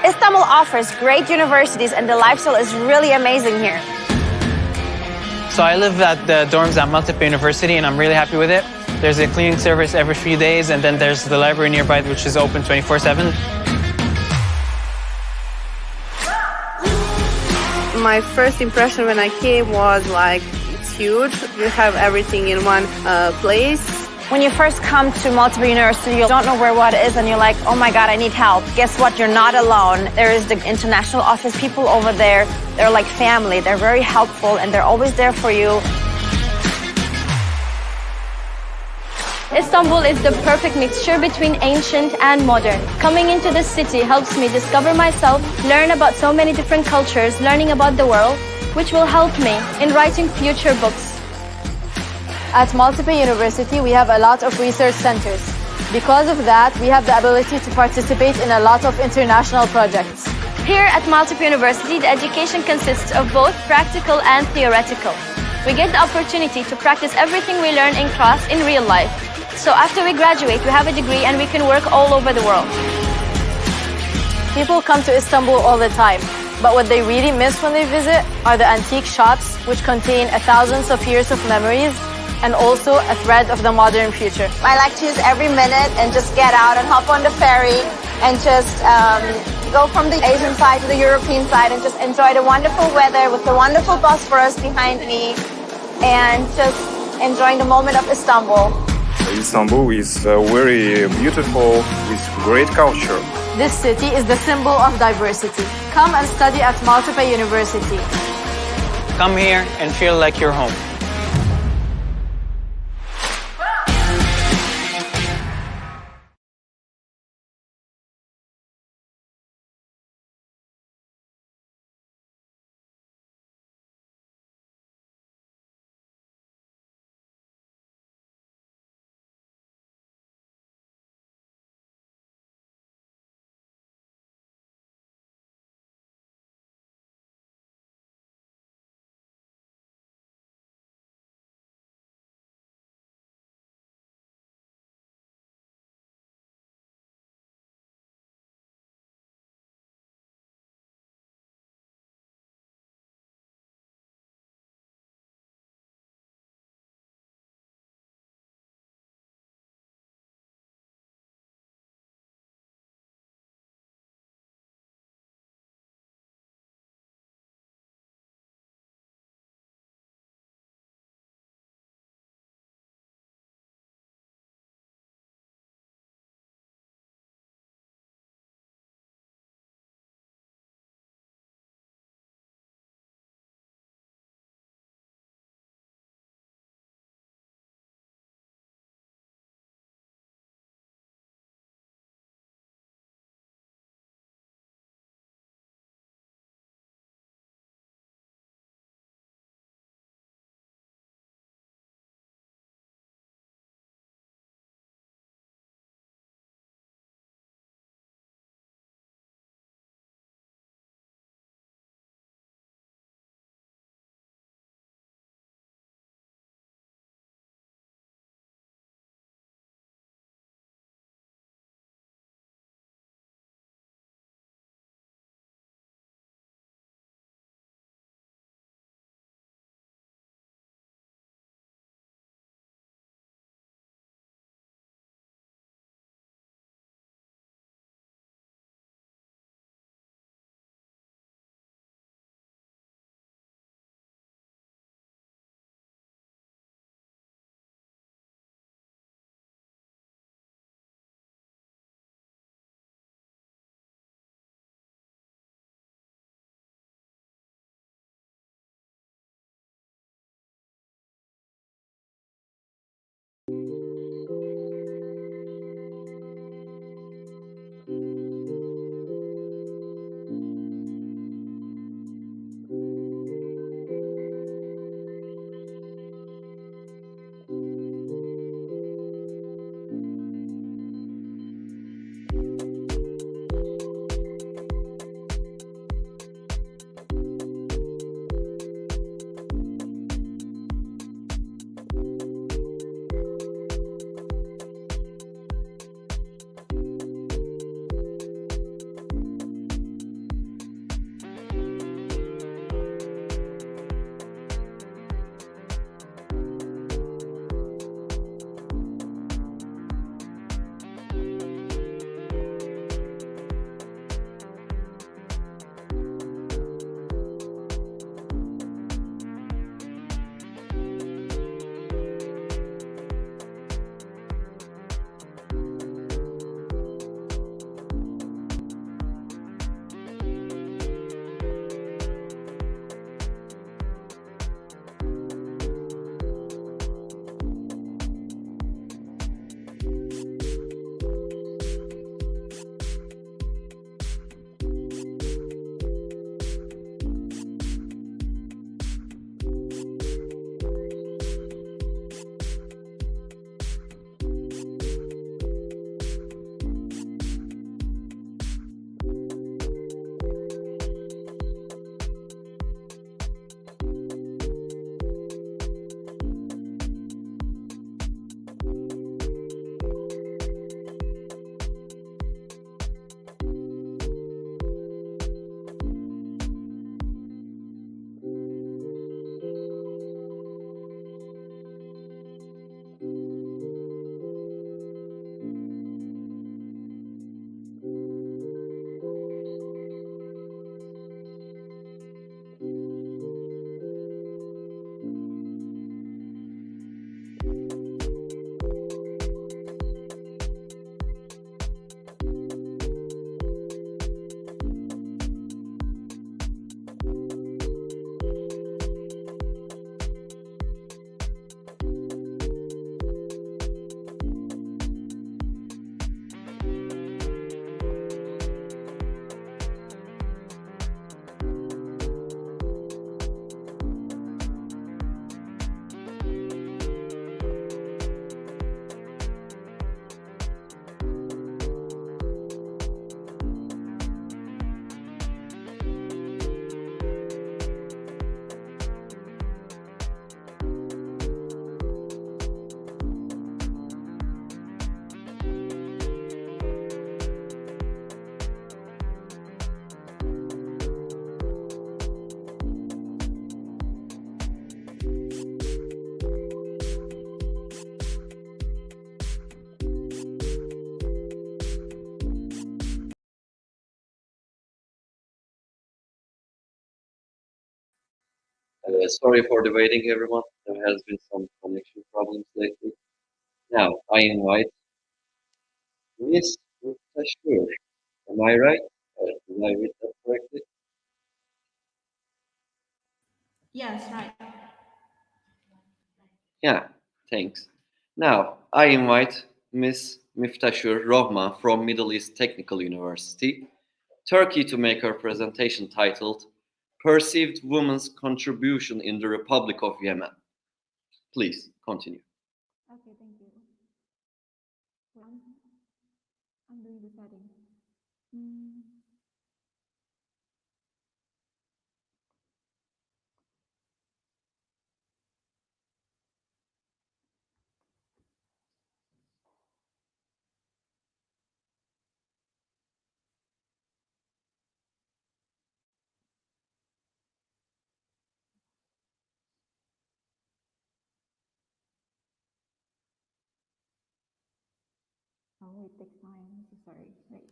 Istanbul offers great universities and the lifestyle is really amazing here. So I live at the dorms at Maltepe University and I'm really happy with it. There's a cleaning service every few days and then there's the library nearby which is open 24/7. My first impression when I came was like, it's huge. You have everything in one place. When you first come to Maltepe University, you don't know where what is and you're like, oh my God, I need help. Guess what? You're not alone. There is the international office people over there. They're like family. They're very helpful and they're always there for you. Istanbul is the perfect mixture between ancient and modern. Coming into the city helps me discover myself, learn about so many different cultures, learning about the world, which will help me in writing future books. At Maltepe University, we have a lot of research centers. Because of that, we have the ability to participate in a lot of international projects. Here at Maltepe University, the education consists of both practical and theoretical. We get the opportunity to practice everything we learn in class in real life. So after we graduate, we have a degree and we can work all over the world. People come to Istanbul all the time, but what they really miss when they visit are the antique shops, which contain thousands of years of memories and also a thread of the modern future. I like to use every minute and just get out and hop on the ferry and just go from the Asian side to the European side and just enjoy the wonderful weather with the wonderful Bosphorus behind me and just enjoying the moment of Istanbul. Istanbul is very beautiful with great culture. This city is the symbol of diversity. Come and study at Maltepe University. Come here and feel like you're home. Sorry for the waiting, everyone. There has been some connection problems lately. Now, I invite Miss Tashur. Am I right? Did I read that correctly? Yes, right. Yeah, thanks. Now, I invite Miss Miftashur Rohma from Middle East Technical University, Turkey, to make her presentation titled Perceived Women's Contribution in the Republic of Yemen. Please continue. Okay, thank you. I'm doing the setting. Oh, it takes time. So sorry. Wait.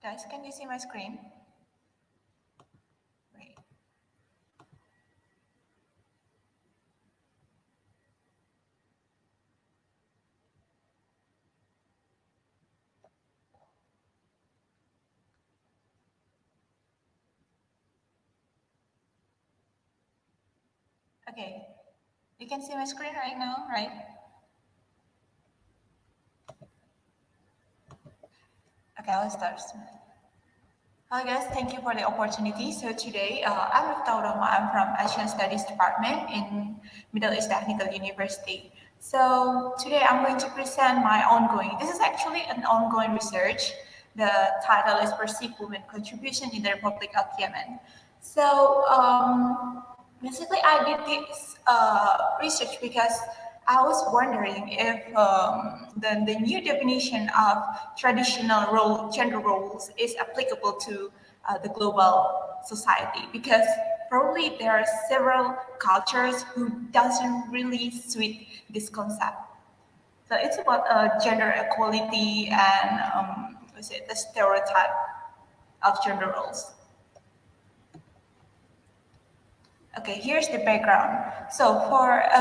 Guys, can you see my screen? Wait. Okay, you can see my screen right now, right? Okay, I'll start. Hi guys, thank you for the opportunity. So today, I'm Miftah Roma. I'm from Asian Studies Department in Middle East Technical University. So today I'm going to present my ongoing, this is actually an ongoing research. The title is Perceived Women Contribution in the Republic of Yemen. So basically I did this research because I was wondering if the new definition of traditional gender roles is applicable to the global society, because probably there are several cultures who doesn't really suit this concept. So it's about gender equality and the stereotype of gender roles. Okay, here's the background. So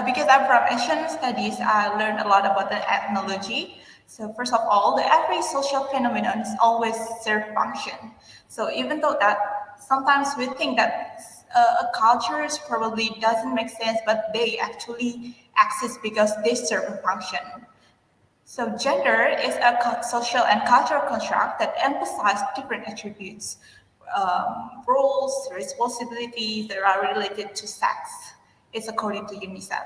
because I'm from Asian studies, I learned a lot about the ethnology. So first of all, every social phenomenon always serve function. So even though that sometimes we think that a culture probably doesn't make sense, but they actually exist because they serve a function. So gender is a social and cultural construct that emphasizes different attributes. Roles, responsibilities that are related to sex. It's according to UNICEF.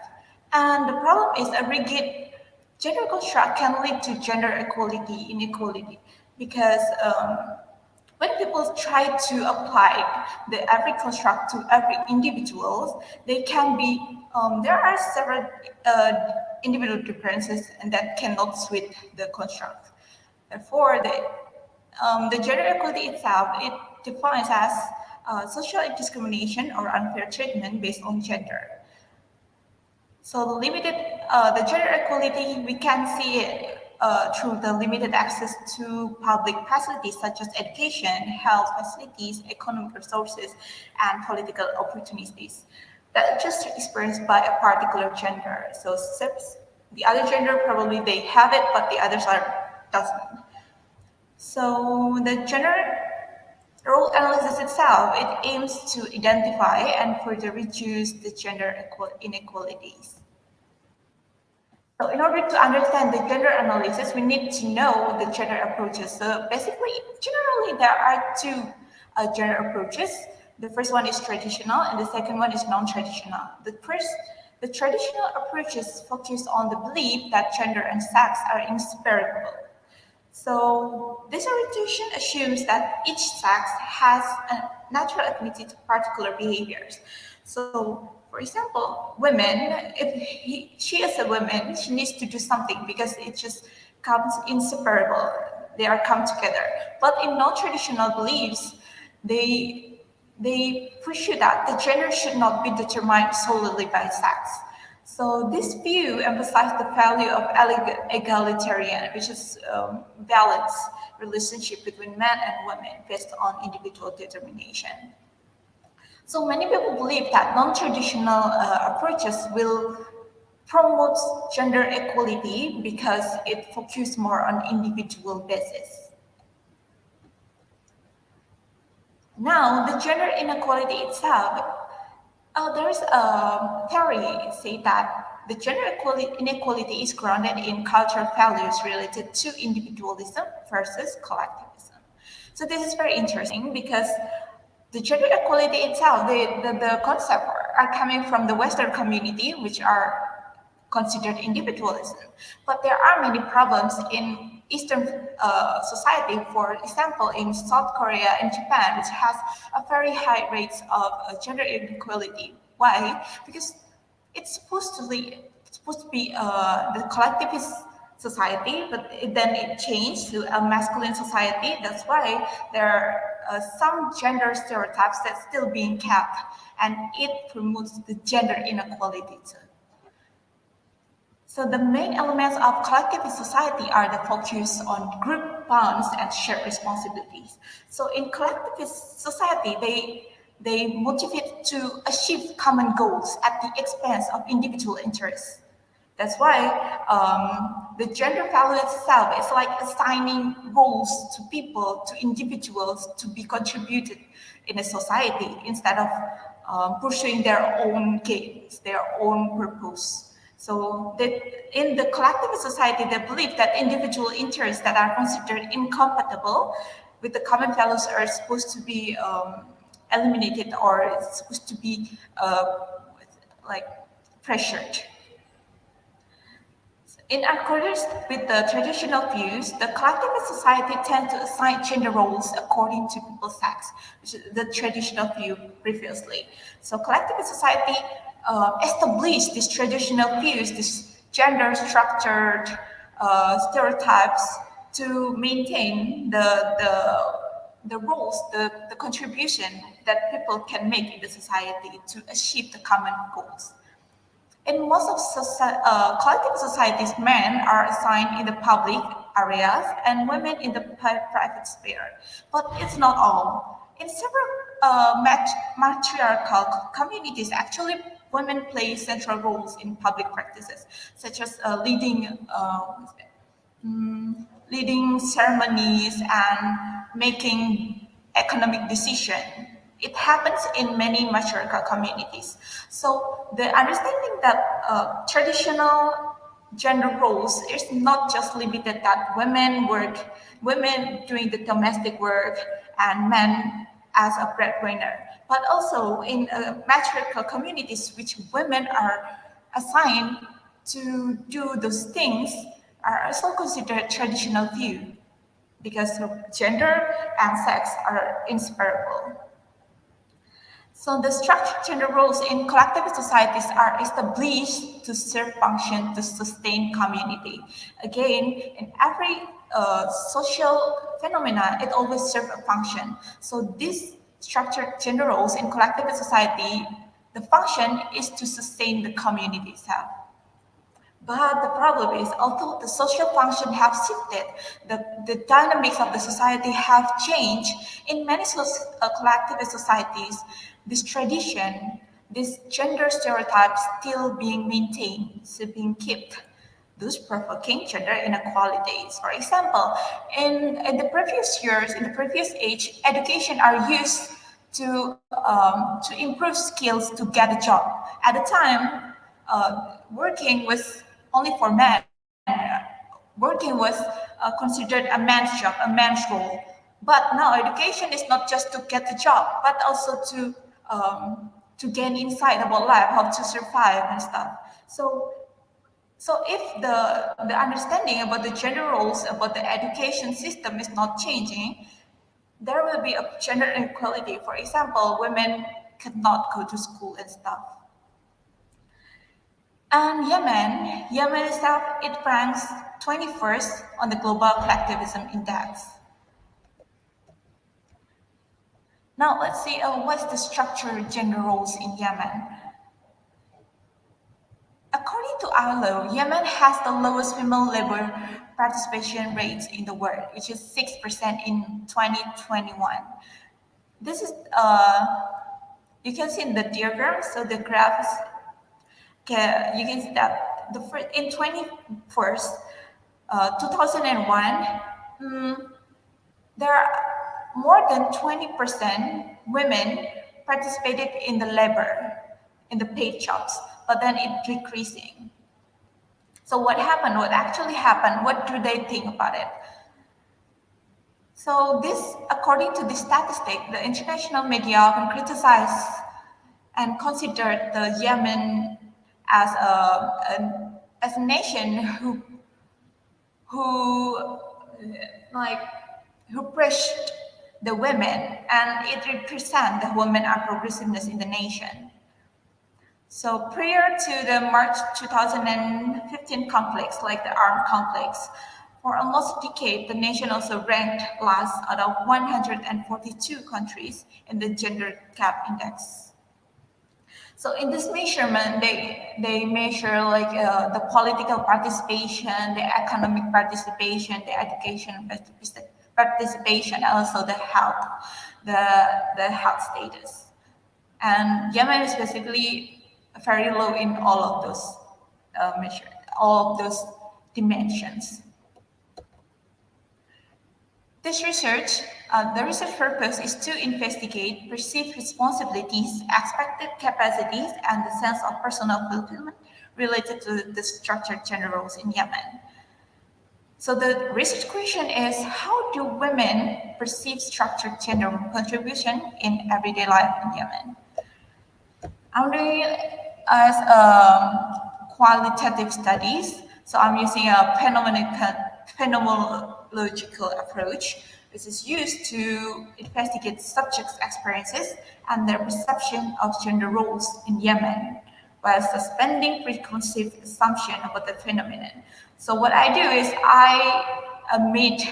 And the problem is a rigid gender construct can lead to gender equality, inequality, because when people try to apply every construct to every individual, they can be, there are several individual differences and that cannot suit the construct. Therefore, the gender equality itself, it defines as social discrimination or unfair treatment based on gender. So the gender equality, we can see it through the limited access to public facilities such as education, health facilities, economic resources, and political opportunities that just experienced by a particular gender. So the other gender probably they have it, but the others doesn't. So the gender role analysis itself, it aims to identify and further reduce the gender inequalities. So in order to understand the gender analysis, we need to know the gender approaches. So basically, generally, there are two gender approaches. The first one is traditional, and the second one is non-traditional. The traditional approaches focus on the belief that gender and sex are inseparable. So this orientation assumes that each sex has a natural affinity to particular behaviors. So, for example, women, if she is a woman, she needs to do something because it just comes inseparable. They are come together. But in non-traditional beliefs, they pursue that the gender should not be determined solely by sex. So this view emphasizes the value of egalitarian, which is balanced relationship between men and women based on individual determination. So many people believe that non-traditional approaches will promote gender equality because it focuses more on individual basis. Now, the gender inequality itself, there is a theory say that the gender inequality is grounded in cultural values related to individualism versus collectivism. So this is very interesting because the gender equality itself, the concept are coming from the Western community, which are considered individualism. But there are many problems in Eastern society, for example, in South Korea and Japan, which has a very high rates of gender inequality. Why? Because it's supposed to be the collectivist society, but then it changed to a masculine society. That's why there are some gender stereotypes that's still being kept, and it promotes the gender inequality too. So the main elements of collectivist society are the focus on group bonds and shared responsibilities. So in collectivist society, they motivate to achieve common goals at the expense of individual interests. That's why the gender value itself is like assigning roles to people, to individuals to be contributed in a society instead of pursuing their own gains, their own purpose. So that in the collectivist society, they believe that individual interests that are considered incompatible with the common values are supposed to be eliminated, or it's supposed to be like pressured. In accordance with the traditional views, the collectivist society tends to assign gender roles according to people's sex, which is the traditional view previously. So collectivist society established these traditional views, these gender structured stereotypes to maintain the roles, the contribution that people can make in the society to achieve the common goals. In most of collective societies, men are assigned in the public areas and women in the private sphere. But it's not all. In several matriarchal communities, actually, women play central roles in public practices, such as leading ceremonies and making economic decisions. It happens in many matriarchal communities. So the understanding that traditional gender roles is not just limited that women doing the domestic work and men as a breadwinner, but also in matriarchal communities which women are assigned to do those things are also considered traditional view because gender and sex are inseparable. So the structured gender roles in collective societies are established to serve function to sustain community. Again, in every social phenomena, it always serves a function. So these structured gender roles in collective society, the function is to sustain the community itself. But the problem is, although the social function have shifted, the dynamics of the society have changed. In many collectivist societies, this tradition, this gender stereotypes still being maintained, still being kept, thus provoking gender inequalities. For example, in the previous years, in the previous age, education are used to improve skills to get a job. At the time, working was only for men. Working was considered a man's job, a man's role. But now education is not just to get a job, but also to gain insight about life, how to survive and stuff. So if the understanding about the gender roles, about the education system is not changing, there will be a gender inequality. For example, women cannot go to school and stuff. And Yemen itself, it ranks 21st on the Global Collectivism Index. Now let's see what's the structured gender roles in Yemen. According to ILO, Yemen has the lowest female labor participation rates in the world, which is 6% in 2021. This is, you can see in the diagram, so the graphs, you can see that in 2001, there are more than 20% women participated in the labor, in the paid jobs, but then it's decreasing. So what happened? What actually happened? What do they think about it? So this, according to this statistic, the international media often criticize and consider the Yemen as a nation who pushed the women, and it represents the women and progressiveness in the nation. So prior to the March 2015 conflicts, like the armed conflicts, for almost a decade, the nation also ranked last out of 142 countries in the gender gap index. So in this measurement, they measure like the political participation, the economic participation, the education participation, and also the health status. And Yemen is basically very low in all of those all of those dimensions. This research, the research purpose is to investigate perceived responsibilities, expected capacities, and the sense of personal fulfillment related to the structured gender roles in Yemen. So the research question is, how do women perceive structured gender contribution in everyday life in Yemen? I'm doing it as qualitative studies. So I'm using a phenomenological approach, which is used to investigate subjects' experiences and their perception of gender roles in Yemen, while suspending preconceived assumption about the phenomenon. So what I do is I made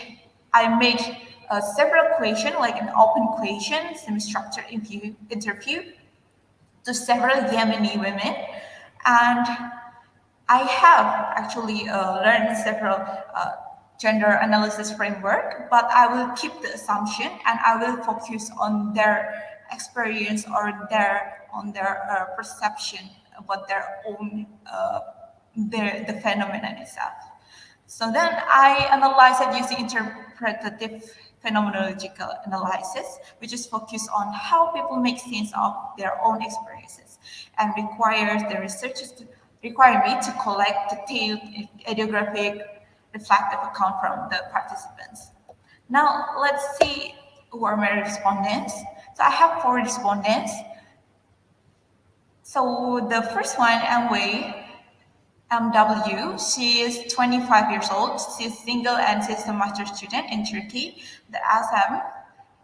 several questions, like an open question, semi-structured interview to several Yemeni women, and I have actually learned several gender analysis framework, but I will keep the assumption and I will focus on their experience or on their perception about their own the phenomenon itself. So then I analyze it using interpretative phenomenological analysis, which is focused on how people make sense of their own experiences, and requires the researchers to require me to collect detailed ethnographic reflective account from the participants. Now let's see who are my respondents. So I have 4 respondents. So the first one, MW, she is 25 years old. She is single and she is a master's student in Turkey. The SM,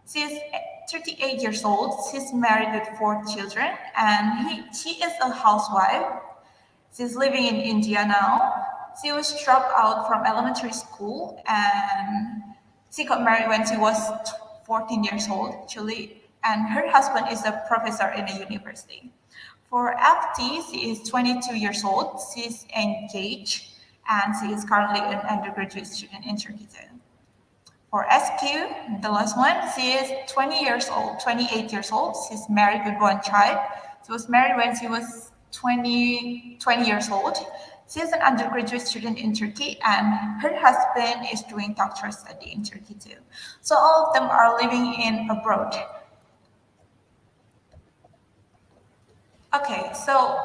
she is 38 years old. She's married with 4 children, and she is a housewife. She's living in India now. She was dropped out from elementary school, and she got married when she was 14 years old, actually. And her husband is a professor in a university. For FT, she is 22 years old. She's engaged, and she is currently an undergraduate student in Turkey too. For SQ, the last one, she is 28 years old. She's married with 1 child. She was married when she was 20 years old. She is an undergraduate student in Turkey, and her husband is doing doctoral study in Turkey too. So all of them are living in abroad. Okay, so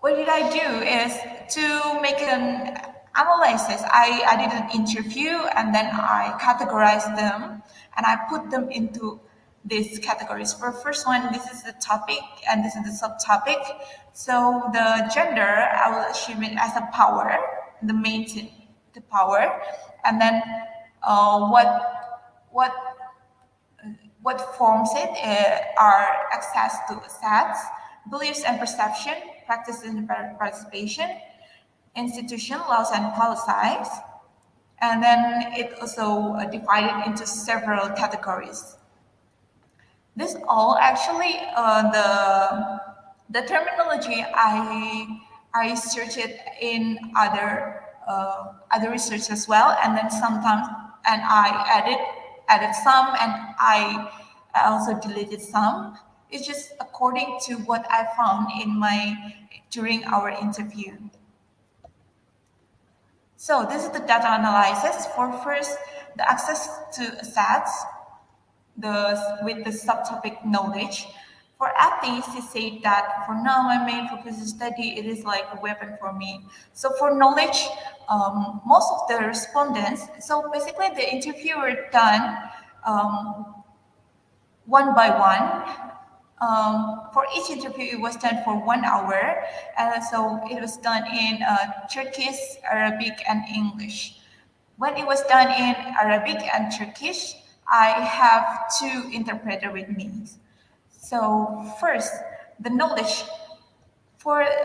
what did I do is to make an analysis. I did an interview, and then I categorized them, and I put them into these categories. For first one, this is the topic and this is the subtopic. So the gender, I will assume it as a power, the main thing, the power, and then what forms it are access to assets, beliefs and perception, practice and participation, institution, laws and policies, and then it also divided into several categories. This all actually the terminology I searched it in other research as well, and then sometimes I added some, and I also deleted some. It's just according to what I found during our interview. So this is the data analysis for first the access to assets, with the subtopic knowledge. For atheists, he said that for now my main focus is study. It is like a weapon for me. So for knowledge, most of the respondents. So basically, the interview were done one by one. For each interview, it was done for 1 hour, and so it was done in Turkish, Arabic, and English. When it was done in Arabic and Turkish, I have two interpreters with me. So first, the knowledge.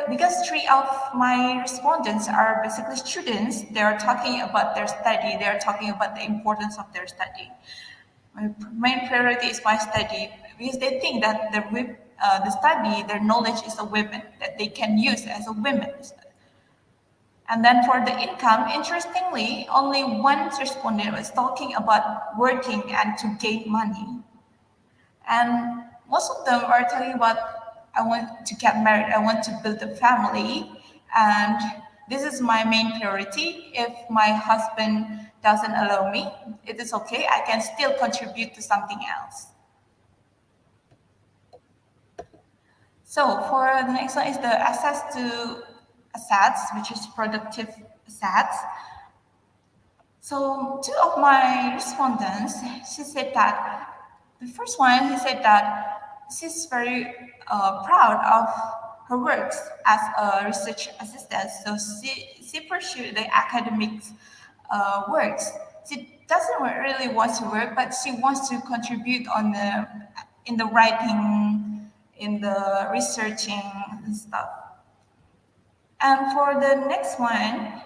Because 3 of my respondents are basically students, they are talking about their study, they are talking about the importance of their study. My main priority is my study, because they think that the study, their knowledge is a weapon that they can use as a weapon. And then for the income, interestingly, only one respondent was talking about working and to gain money. And most of them are talking about, I want to get married, I want to build a family, and this is my main priority. If my husband doesn't allow me, it is okay, I can still contribute to something else. So for the next one is the access to assets, which is productive assets. So 2 of my respondents, she said that, the first one, he said that she's very proud of her works as a research assistant. So she pursued the academic works. She doesn't really want to work, but she wants to contribute in the writing, in the researching and stuff. And for the next one,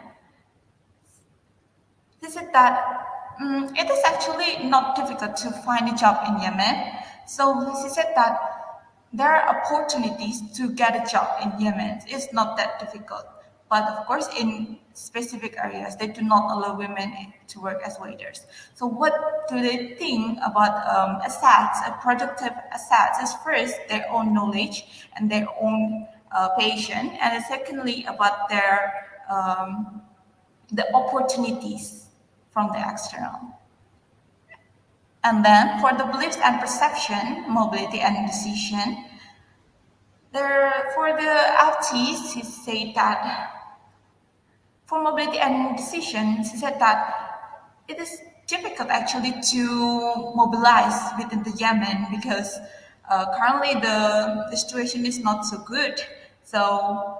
he said that it is actually not difficult to find a job in Yemen. So he said that there are opportunities to get a job in Yemen. It's not that difficult. But of course, in specific areas, they do not allow women to work as waiters. So what do they think about assets, productive assets? Is first their own knowledge and their own passion, and secondly about their the opportunities from the external. And then for the beliefs and perception, mobility and decision, for the FTs, he said that for mobility and decision, he said that it is difficult actually to mobilize within the Yemen because currently the situation is not so good. So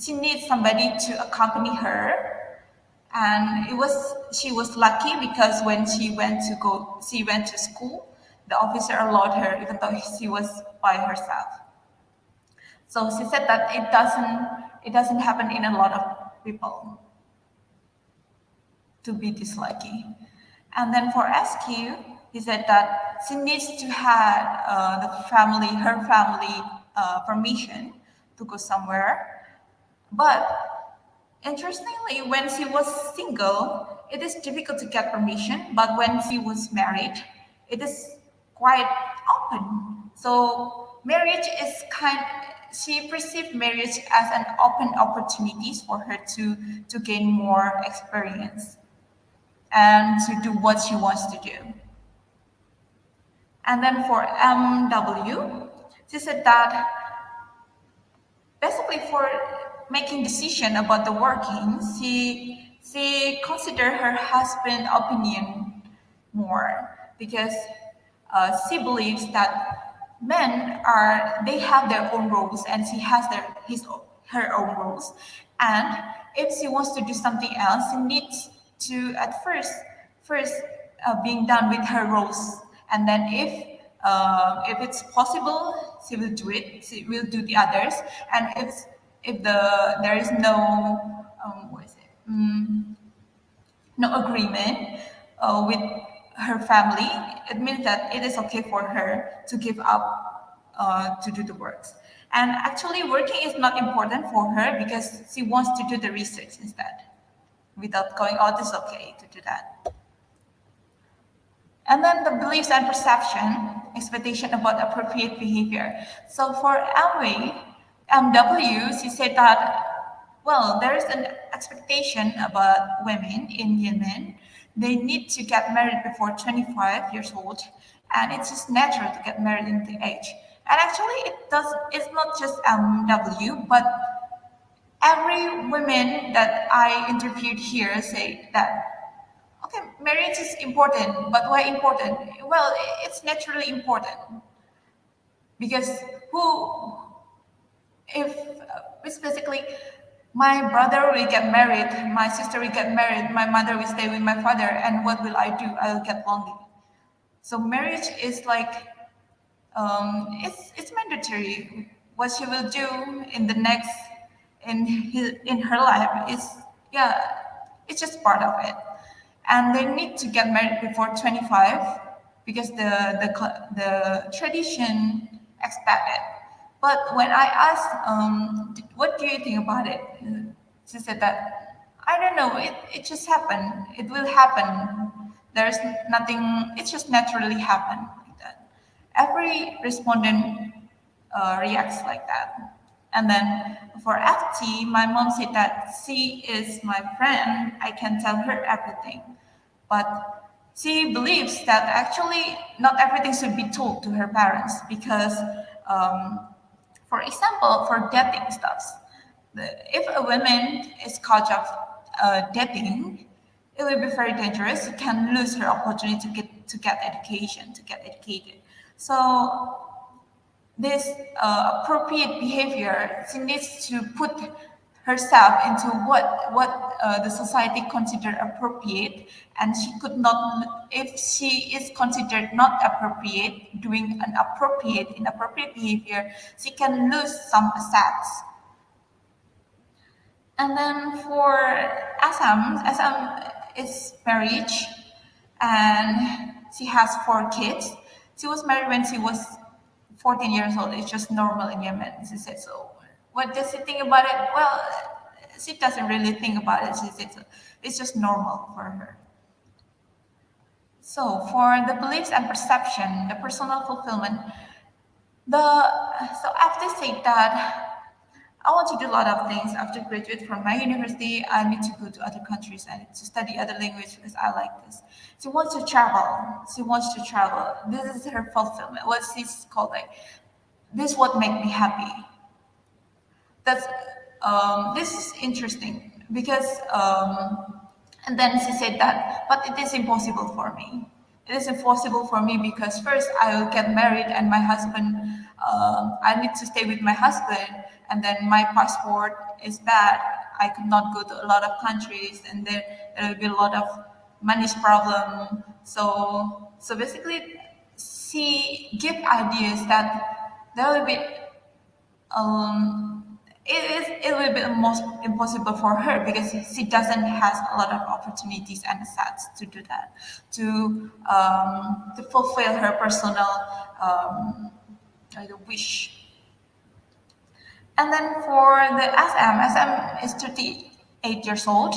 she needs somebody to accompany her. And she was lucky because when she went to school, the officer allowed her even though she was by herself. So she said that it doesn't happen in a lot of people to be this lucky. And then for SQ, he said that she needs to have her family permission to go somewhere. But interestingly, when she was single, it is difficult to get permission, but when she was married, it is quite open. So marriage is she perceived marriage as an open opportunities for her to gain more experience and to do what she wants to do. And then for MW, she said that basically for making decision about the working, she considered her husband's opinion more, because she believes that they have their own roles and she has her own roles, and if she wants to do something else, she needs to at first being done with her roles, and then if it's possible, she will do it. She will do the others, and if there is no no agreement with her family, it means that it is okay for her to give up to do the works. And actually, working is not important for her because she wants to do the research instead. Without going out, it's okay to do that. And then the beliefs and perception, expectation about appropriate behavior. So for MW, she said that, well, there is an expectation about women in Yemen. They need to get married before 25 years old, and it's just natural to get married in the age. And actually, it's not just MW, but every woman that I interviewed here say that, okay, marriage is important, but why important? Well, it's naturally important. Because it's basically, my brother will get married, my sister will get married, my mother will stay with my father, and what will I do? I'll get lonely. So marriage is like, it's mandatory. What she will do in her life is, it's just part of it. And they need to get married before 25 because the tradition expects it. But when I asked, what do you think about it? She said that, I don't know, it just happened. It will happen. There's nothing, it just naturally happen like that. Every respondent reacts like that. And then for FT, my mom said that she is my friend. I can tell her everything. But she believes that actually not everything should be told to her parents because, for example, for dating stuff, if a woman is caught of dating, it will be very dangerous. She can lose her opportunity to get education, to get educated. So this appropriate behavior, she needs to put herself into what the society consider appropriate, and she could not, if she is considered not appropriate, doing inappropriate behavior, she can lose some assets. And then for Assam is married, and she has 4 kids. She was married when she was 14 years old. It's just normal in Yemen, she said so. What does she think about it? Well, she doesn't really think about it. She said so. It's just normal for her. So for the beliefs and perception, the personal fulfillment, so after saying that, I want to do a lot of things. After graduate from my university, I need to go to other countries. I need to study other language because I like this. She wants to travel. This is her fulfillment. What she's called like, this what make me happy. This is interesting because, and then she said that, but it is impossible for me. It is impossible for me because first I will get married and my husband, I need to stay with my husband, and then my passport is bad. I could not go to a lot of countries, and there will be a lot of money problem. So basically, she give ideas that there will be, it will be almost impossible for her because she doesn't have a lot of opportunities and assets to do that, to fulfill her personal wish. And then for the SM is 38 years old,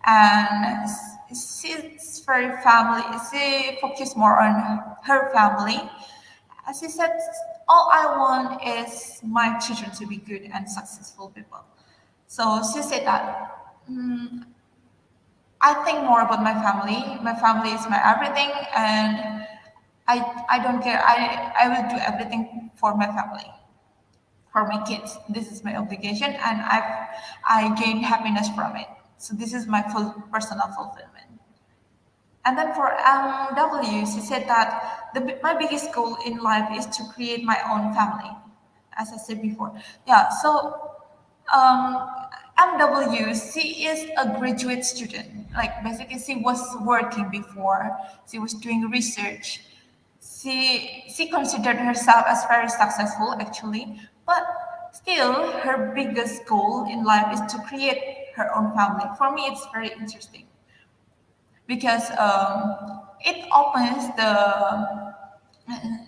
and she's very family. She focuses more on her family. As she said, all I want is my children to be good and successful people. So she said that, I think more about my family. My family is my everything, and I don't care. I will do everything for my family, for my kids. This is my obligation, and I gain happiness from it. So this is my full personal fulfillment. And then for W, she said that my biggest goal in life is to create my own family, as I said before. Yeah, so MW, she is a graduate student. Like basically, she was working before. She was doing research. She considered herself as very successful, actually. But still, her biggest goal in life is to create her own family. For me, it's very interesting because it opens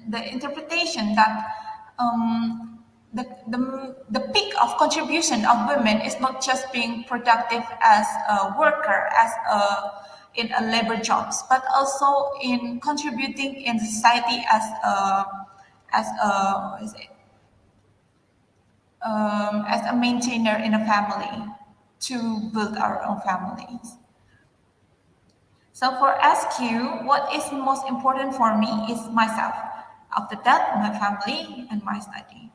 the interpretation that the peak of contribution of women is not just being productive as a worker, in a labor jobs, but also in contributing in society as a maintainer in a family to build our own families. So for SQ, what is most important for me is myself. After that, my family and my study.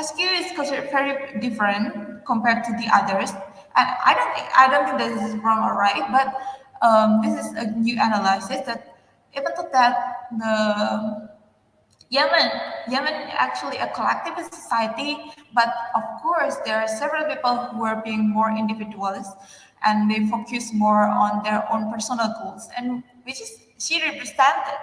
SQ is considered very different compared to the others. And I don't think this is wrong or right, but this is a new analysis that even though that the Yemen actually a collectivist society, but of course there are several people who are being more individualist and they focus more on their own personal goals, and which is she represented.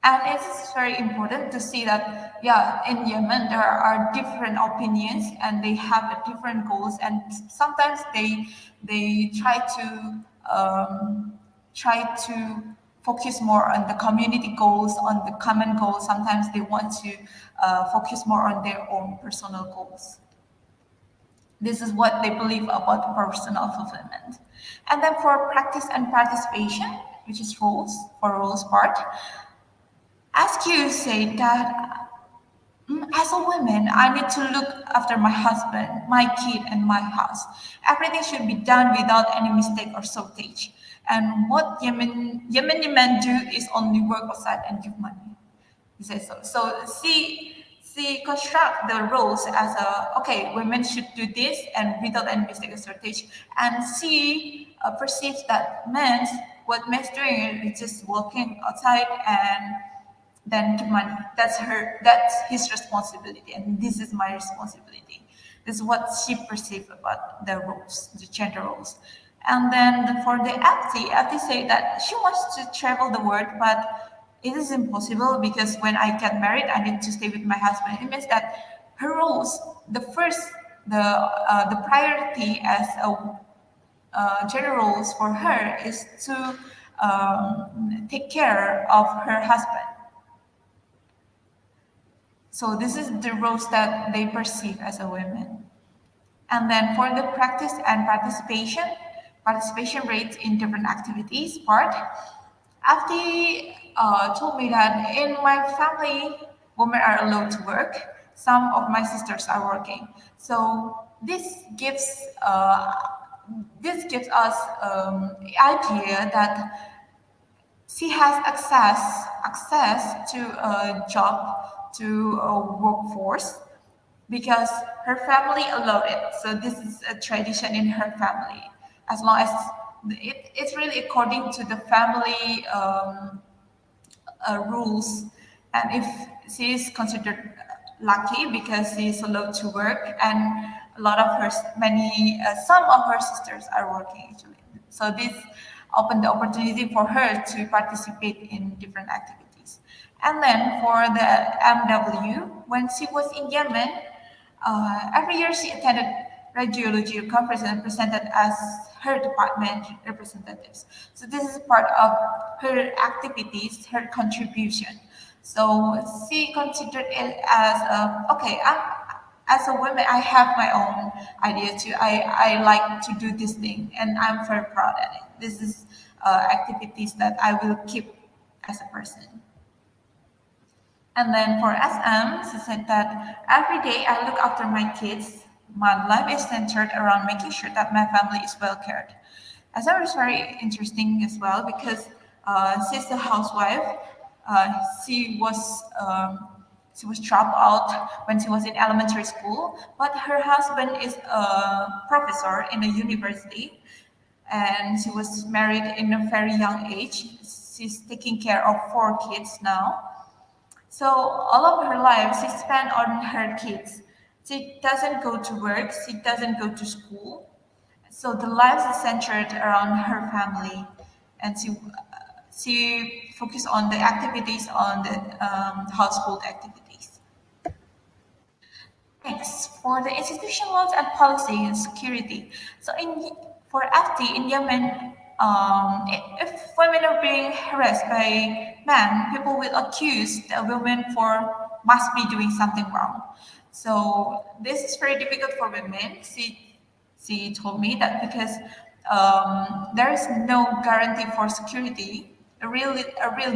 And it's very important to see that, yeah, in Yemen there are different opinions and they have different goals, and sometimes they try to focus more on the community goals, on the common goals. Sometimes they want to focus more on their own personal goals. This is what they believe about personal fulfillment. And then for practice and participation, which is roles, for roles part, as you say that as a woman, I need to look after my husband, my kid, and my house. Everything should be done without any mistake or shortage. And what Yemeni men do is only work outside and give money. He says so. So she construct the roles as okay, women should do this and without any mistake or shortage. And she perceives that what men's doing is just working outside and then give money. That's his responsibility, and this is my responsibility. This is what she perceived about the roles, the gender roles. And then for the FT say that she wants to travel the world, but it is impossible because when I get married, I need to stay with my husband. It means that her roles, the priority as gender roles for her is to take care of her husband. So this is the roles that they perceive as a woman. And then for the practice and participation rates in different activities part, Afti told me that in my family, women are allowed to work. Some of my sisters are working. So this gives us idea that she has access to a job, to a workforce, because her family allowed it. So this is a tradition in her family. As long as it's really according to the family rules. And if she is considered lucky because she is allowed to work, and some of her sisters are working actually. So this opened the opportunity for her to participate in different activities. And then for the MW, when she was in Yemen, every year she attended radiology conference and presented as her department representatives. So this is part of her activities, her contribution. So she considered it as, okay, as a woman, I have my own idea too. I like to do this thing and I'm very proud of it. This is activities that I will keep as a person. And then for SM, she said that every day I look after my kids. My life is centered around making sure that my family is well cared. SM is very interesting as well because she's a housewife. She was dropped out when she was in elementary school, but her husband is a professor in a university. and she was married in a very young age. She's taking care of 4 kids now. So all of her life she spent on her kids. She doesn't go to work, she doesn't go to school. So the life is centered around her family, and she focused on the activities, on the household activities. Next, for the institutional and policy and security. So for FT in Yemen, if women are being harassed by men, people will accuse the women must be doing something wrong. So this is very difficult for women. She told me that because there is no guarantee for security, a real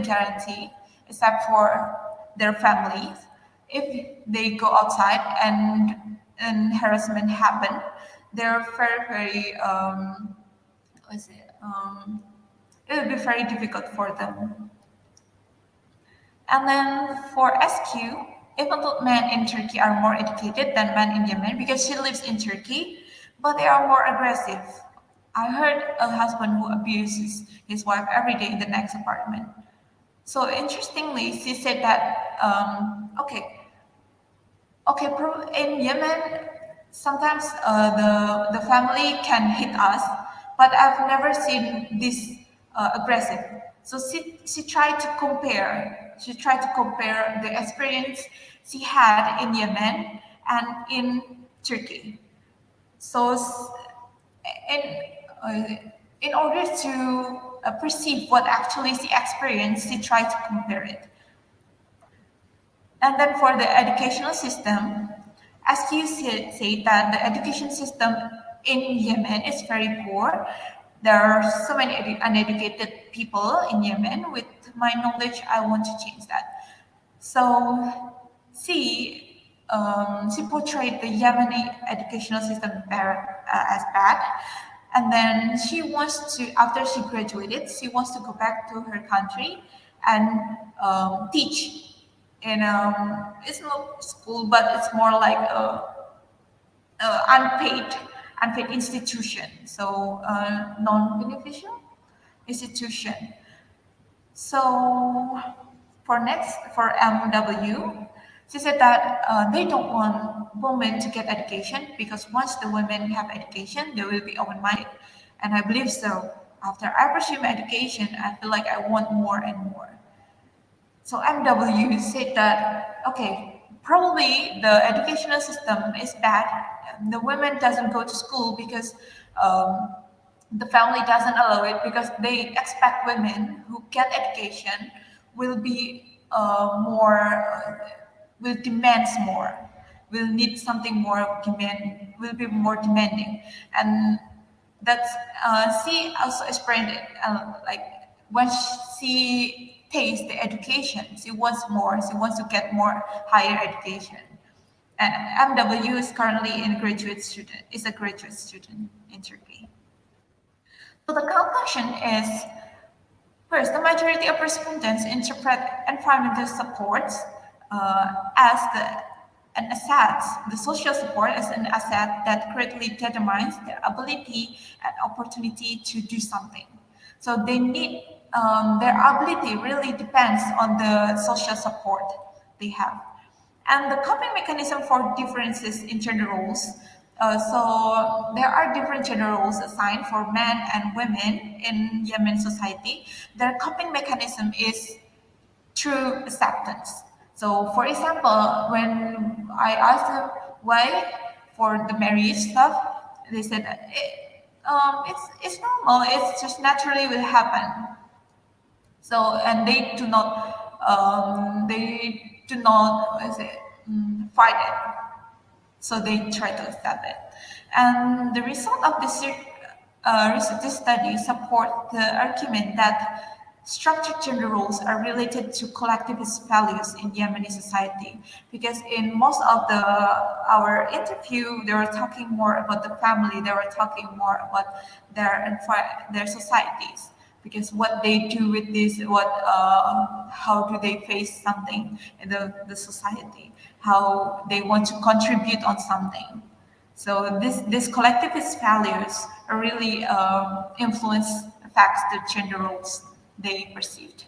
guarantee, except for their families. If they go outside and harassment happen, they're very it will be very difficult for them. And then for SQ, even though men in Turkey are more educated than men in Yemen, because she lives in Turkey, but they are more aggressive. I heard a husband who abuses his wife every day in the next apartment. So interestingly, she said that, in Yemen, sometimes the family can hit us, but I've never seen this aggressive. So she tried to compare. She tried to compare the experience she had in Yemen and in Turkey. So in order to perceive what actually she experienced, she tried to compare it. And then for the educational system, as you say that the education system in Yemen is very poor. There are so many uneducated people in Yemen. With my knowledge, I want to change that. So she portrayed the Yemeni educational system as bad. And then she wants to, after she graduated, she wants to go back to her country and teach in it's not school, but it's more like a unpaid institution, so non-beneficial institution. So for MW, she said that they don't want women to get education because once the women have education, they will be open-minded, and I believe so. After I pursue my education, I feel like I want more and more. So MW said that, probably the educational system is bad. The women doesn't go to school because the family doesn't allow it, because they expect women who get education will be will demand more, will need something more will be more demanding. And that's, she also explained it, like when she tastes the education, she wants more, she wants to get more higher education. And MW is currently a graduate student in Turkey. So the conclusion is, first, the majority of respondents interpret environmental support as an asset, the social support as an asset that greatly determines their ability and opportunity to do something. So they need, their ability really depends on the social support they have. And the coping mechanism for differences in gender roles. So there are different gender roles assigned for men and women in Yemen society. Their coping mechanism is through acceptance. So for example, when I asked them why for the marriage stuff, they said that it's normal, it's just naturally will happen. So, and they do not fight it. So they try to accept it. And the result of this study support the argument that structured gender roles are related to collectivist values in Yemeni society, because in most of our interview, they were talking more about the family, they were talking more about their societies, because what they do with this, how do they face something in the society, how they want to contribute on something. So this collectivist values really influence affects the gender roles they perceived.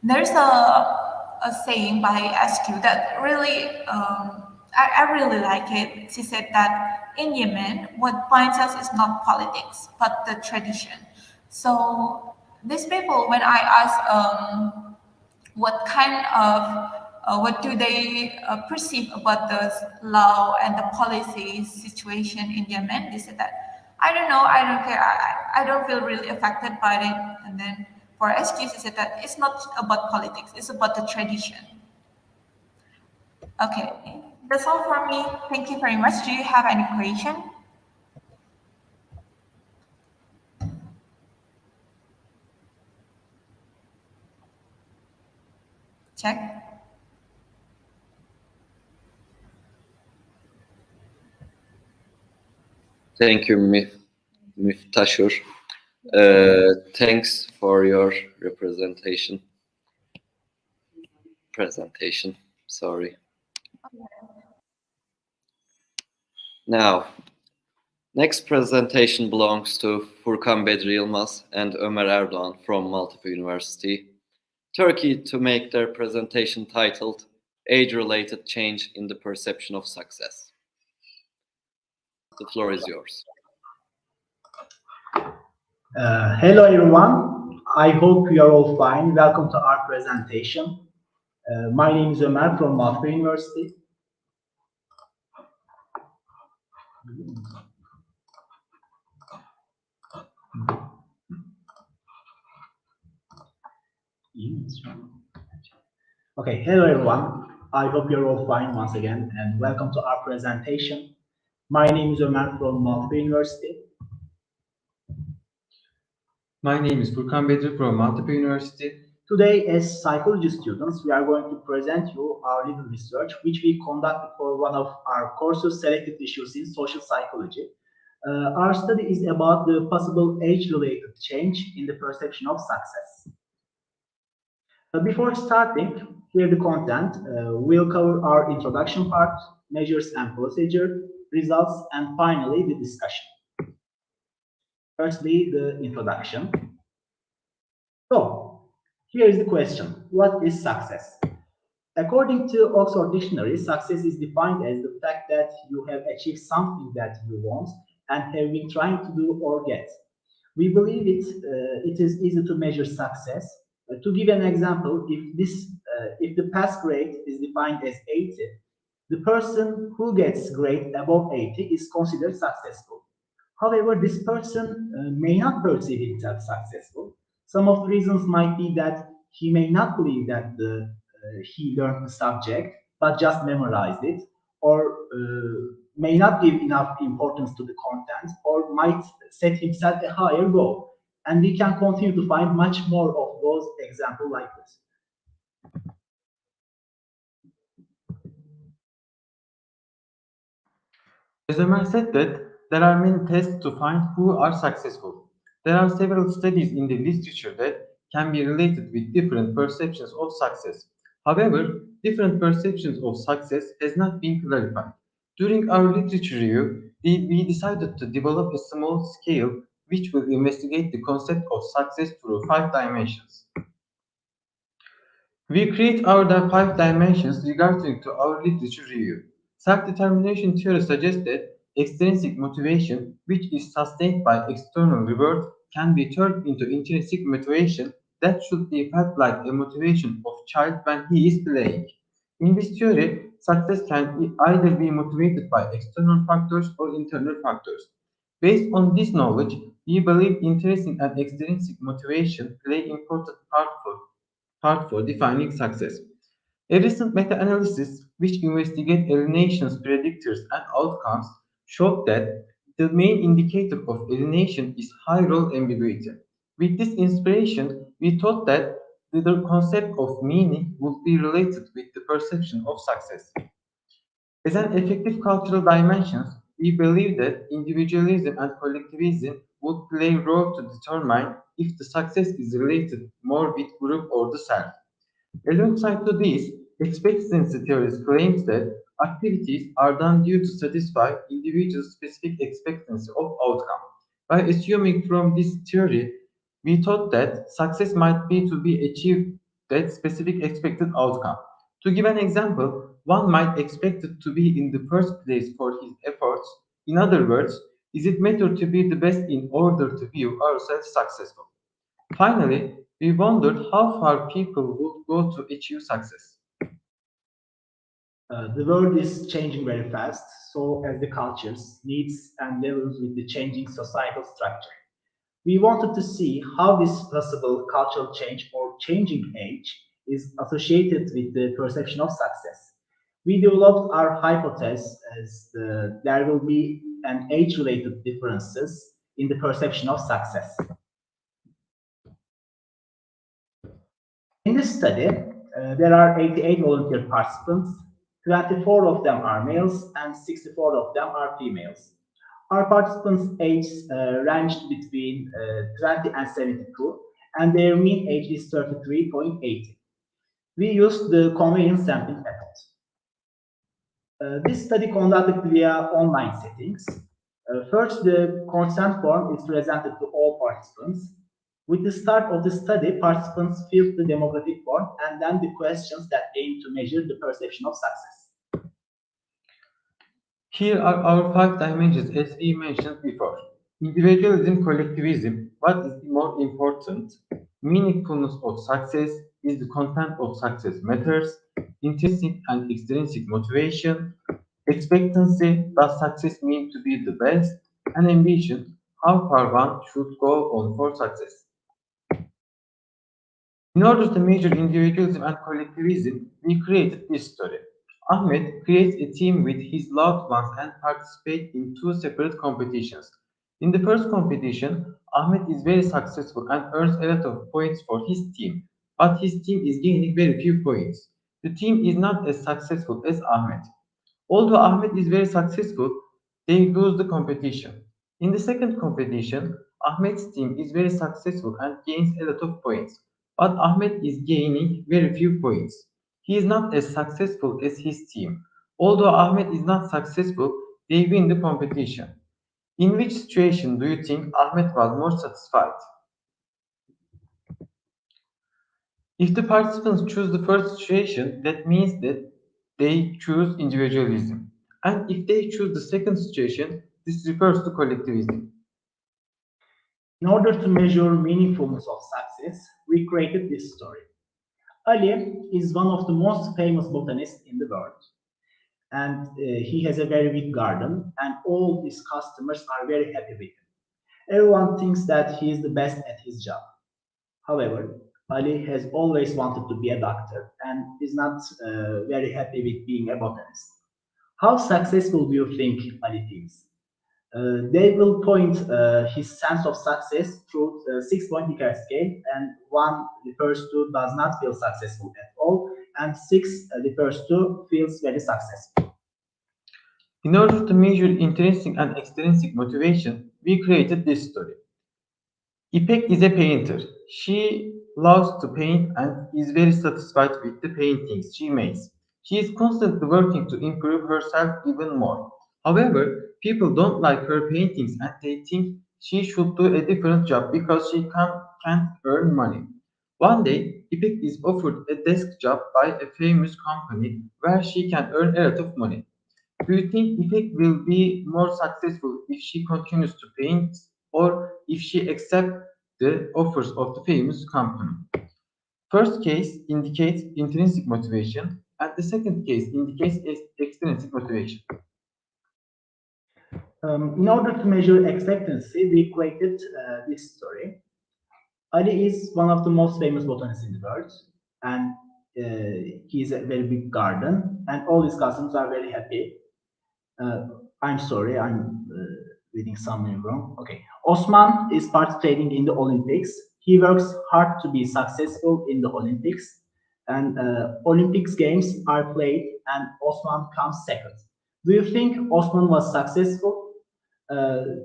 There's a saying by SQ that really, I really like it. She said that in Yemen, what binds us is not politics, but the tradition. So these people, when I ask what kind of, what do they perceive about the law and the policy situation in Yemen, they said that, I don't know, I don't care, I don't feel really affected by it. And then for SQs, they said that it's not about politics, it's about the tradition. Okay, that's all for me. Thank you very much. Do you have any question? Check. Thank you, Miftashur. Thanks for your presentation. Sorry. Now, next presentation belongs to Furkan Bedri Yılmaz and Ömer Erdoğan from Maltepe University, Turkey, to make their presentation titled Age-Related Change in the Perception of Success. The floor is yours. Hello everyone, I hope you are all fine. Welcome to our presentation. My name is Ömer from Maltepe University. Okay, hello everyone. I hope you're all fine once again, and welcome to our presentation. My name is Ömer from Maltepe University. My name is Furkan Bedri from Maltepe University. Today, as psychology students, we are going to present you our little research, which we conducted for one of our courses, Selected Issues in Social Psychology. Our study is about the possible age-related change in the perception of success. Before starting, here the content. We'll cover our introduction part, measures and procedure, results, and finally the discussion. Firstly, the introduction. So, here is the question. What is success? According to Oxford Dictionary, success is defined as the fact that you have achieved something that you want and have been trying to do or get. We believe it is easy to measure success. To give an example, if the pass grade is defined as 80, the person who gets grade above 80 is considered successful. However, this person may not perceive himself successful. Some of the reasons might be that he may not believe that he learned the subject, but just memorized it, or may not give enough importance to the content, or might set himself a higher goal. And we can continue to find much more of those examples like this. As Ömer said that there are many tests to find who are successful. There are several studies in the literature that can be related with different perceptions of success. However, different perceptions of success has not been clarified. During our literature review, we decided to develop a small scale which will investigate the concept of success through 5 dimensions. We create our 5 dimensions regarding to our literature review. Self-determination theory suggests that extrinsic motivation, which is sustained by external reward, can be turned into intrinsic motivation that should be felt like a motivation of child when he is playing. In this theory, success can either be motivated by external factors or internal factors. Based on this knowledge, we believe intrinsic and extrinsic motivation play important part for defining success. A recent meta-analysis which investigated alienation's predictors and outcomes showed that the main indicator of alienation is high role ambiguity. With this inspiration, we thought that the concept of meaning would be related with the perception of success. As an effective cultural dimension, we believe that individualism and collectivism would play a role to determine if the success is related more with group or the self. Alongside to this, expectancy theories claims that activities are done due to satisfy individual specific expectancy of outcome. By assuming from this theory, we thought that success might be to be achieved that specific expected outcome. To give an example, one might expect it to be in the first place for his efforts. In other words, is it matter to be the best in order to view ourselves successful? Finally, we wondered how far people would go to achieve success. The world is changing very fast, so as the cultures, needs, and levels with the changing societal structure. We wanted to see how this possible cultural change or changing age is associated with the perception of success. We developed our hypothesis as there will be an age-related differences in the perception of success. In this study, there are 88 volunteer participants. 24 of them are males and 64 of them are females. Our participants' ages ranged between 20 and 72, and their mean age is 33.8. We used the convenience sampling method. This study conducted via online settings. First, the consent form is presented to all participants. With the start of the study, participants filled the demographic form and then the questions that aim to measure the perception of success. Here are our 5 dimensions as we mentioned before. Individualism, collectivism, what is more important? Meaningfulness of success, is the content of success matters, intrinsic and extrinsic motivation, expectancy, does success mean to be the best, and ambition, how far one should go on for success. In order to measure individualism and collectivism, we created this story. Ahmed creates a team with his loved ones and participates in 2 separate competitions. In the first competition, Ahmed is very successful and earns a lot of points for his team, but his team is gaining very few points. The team is not as successful as Ahmed. Although Ahmed is very successful, they lose the competition. In the second competition, Ahmed's team is very successful and gains a lot of points, but Ahmed is gaining very few points. He is not as successful as his team. Although Ahmed is not successful, they win the competition. In which situation do you think Ahmed was more satisfied? If the participants choose the first situation, that means that they choose individualism. And if they choose the second situation, this refers to collectivism. In order to measure meaningfulness of success, we created this story. Ali is one of the most famous botanists in the world, and he has a very big garden, and all his customers are very happy with him. Everyone thinks that he is the best at his job. However, Ali has always wanted to be a doctor and is not very happy with being a botanist. How successful do you think Ali feels? They will point his sense of success through a 6-point Likert scale, and 1 refers to does not feel successful at all, and 6 refers to feels very successful. In order to measure intrinsic and extrinsic motivation, we created this story. İpek is a painter. She loves to paint and is very satisfied with the paintings she makes. She is constantly working to improve herself even more. However, people don't like her paintings and they think she should do a different job because she can't earn money. One day, İpek is offered a desk job by a famous company where she can earn a lot of money. Do you think İpek will be more successful if she continues to paint or if she accepts the offers of the famous company? First case indicates intrinsic motivation and the second case indicates extrinsic motivation. In order to measure expectancy, we created this story. Ali is one of the most famous botanists in the world, and he has a very big garden, and all his customers are very happy. I'm sorry, I'm reading something wrong. Okay. Osman is participating in the Olympics. He works hard to be successful in the Olympics, and Olympics games are played, and Osman comes second. Do you think Osman was successful?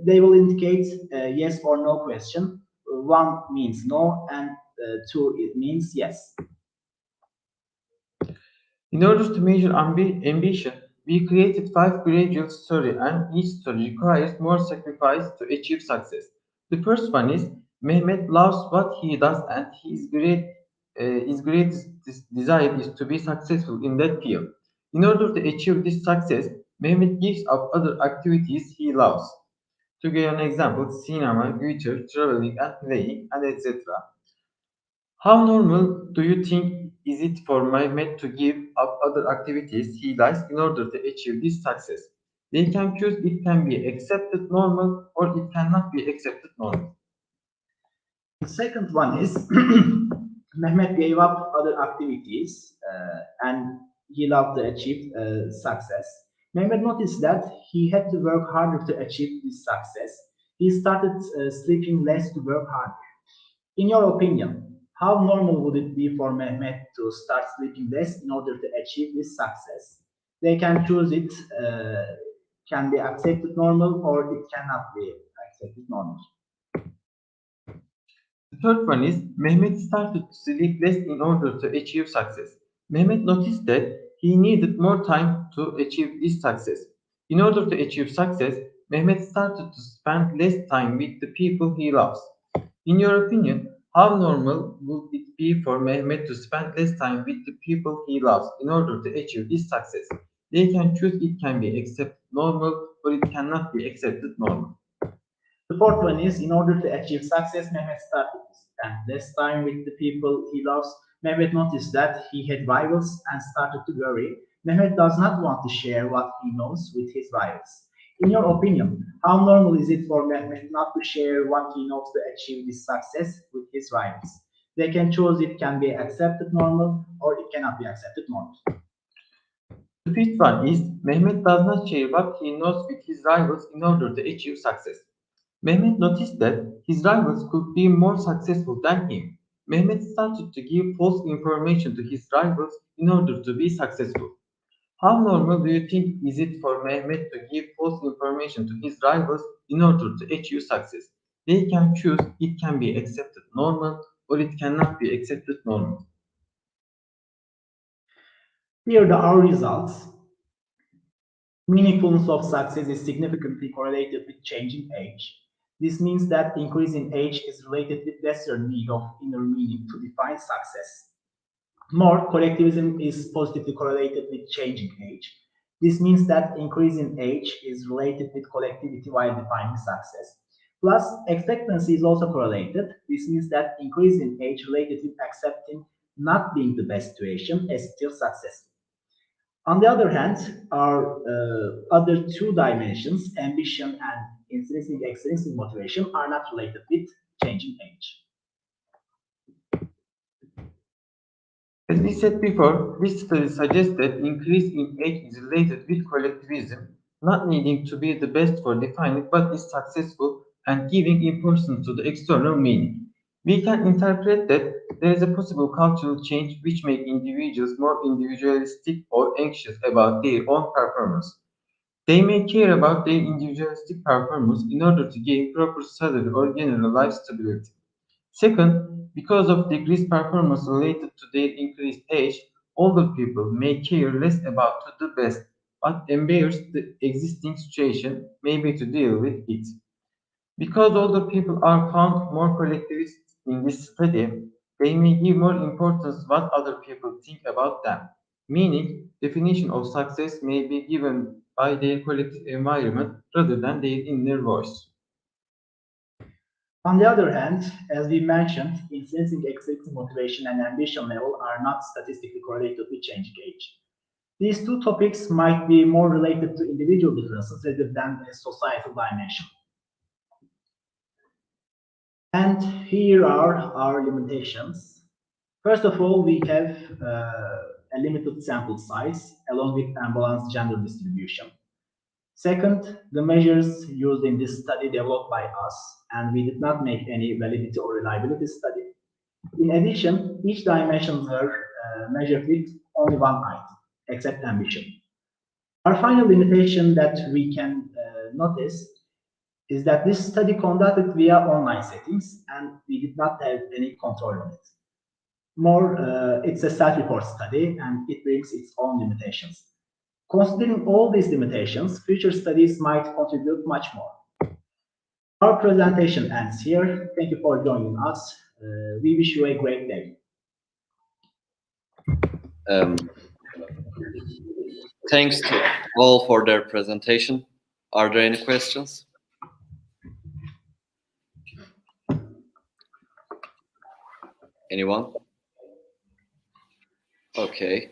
They will indicate yes or no question. 1 means no, and 2 it means yes. In order to measure ambition, we created 5 gradual stories and each story requires more sacrifice to achieve success. The first one is Mehmet loves what he does and his greatest desire is to be successful in that field. In order to achieve this success, Mehmet gives up other activities he loves. To give an example, cinema, theater, traveling and playing, and etc. How normal do you think is it for Mehmet to give up other activities he likes in order to achieve this success? They can choose it can be accepted normal or it cannot be accepted normal. The second one is Mehmet gave up other activities and he loved to achieve success. Mehmet noticed that he had to work harder to achieve this success. He started sleeping less to work harder. In your opinion, how normal would it be for Mehmet to start sleeping less in order to achieve this success? They can choose it, can be accepted normal or it cannot be accepted normal. The third one is Mehmet started to sleep less in order to achieve success. Mehmet noticed that he needed more time to achieve this success. In order to achieve success, Mehmet started to spend less time with the people he loves. In your opinion, how normal would it be for Mehmet to spend less time with the people he loves in order to achieve this success? They can choose it can be accepted normal or it cannot be accepted normal. The fourth one is in order to achieve success, Mehmet started to spend less time with the people he loves. Mehmet noticed that he had rivals and started to worry. Mehmet does not want to share what he knows with his rivals. In your opinion, how normal is it for Mehmet not to share what he knows to achieve this success with his rivals? They can choose it can be accepted normal or it cannot be accepted normal. The fifth one is Mehmet does not share what he knows with his rivals in order to achieve success. Mehmet noticed that his rivals could be more successful than him. Mehmet started to give false information to his rivals in order to be successful. How normal do you think is it for Mehmet to give false information to his rivals in order to achieve success? They can choose it can be accepted normal or it cannot be accepted normal. Here are our results. Meaningfulness of success is significantly correlated with changing age. This means that increase in age is related with lesser need of inner meaning to define success. More, collectivism is positively correlated with changing age. This means that increase in age is related with collectivity while defining success. Plus, expectancy is also correlated. This means that increase in age related with accepting not being the best situation as still successful. On the other hand, our other two dimensions, ambition and intrinsic extrinsic motivation, are not related with changing age. As we said before, this study suggests that increase in age is related with collectivism, not needing to be the best for defining what is successful and giving importance to the external meaning. We can interpret that there is a possible cultural change which makes individuals more individualistic or anxious about their own performance. They may care about their individualistic performance in order to gain proper salary or general life stability. Second, because of decreased performance related to their increased age, older people may care less about to do best, but embrace the existing situation, maybe to deal with it. Because older people are found more collectivist in this study, they may give more importance what other people think about them. Meaning, definition of success may be given by their collective environment rather than their inner voice. On the other hand, as we mentioned, intrinsic extrinsic motivation and ambition level are not statistically correlated with changing age. These two topics might be more related to individual differences rather than a societal dimension. And here are our limitations. First of all, we have a limited sample size along with unbalanced gender distribution. Second, the measures used in this study developed by us, and we did not make any validity or reliability study. In addition, each dimension were measured with only one item, except ambition. Our final limitation that we can notice is that this study conducted via online settings, and we did not have any control on it. More, it's a self-report study, and it brings its own limitations. Considering all these limitations, future studies might contribute much more. Our presentation ends here. Thank you for joining us. We wish you a great day. Thanks to all for their presentation. Are there any questions? Anyone? Okay.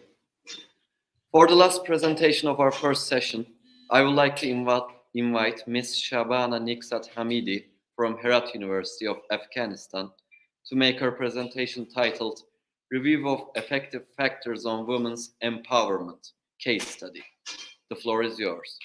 For the last presentation of our first session, I would like to invite Ms. Shabana Niksat Hamidi from Herat University of Afghanistan to make her presentation titled Review of Effective Factors on Women's Empowerment Case Study. The floor is yours.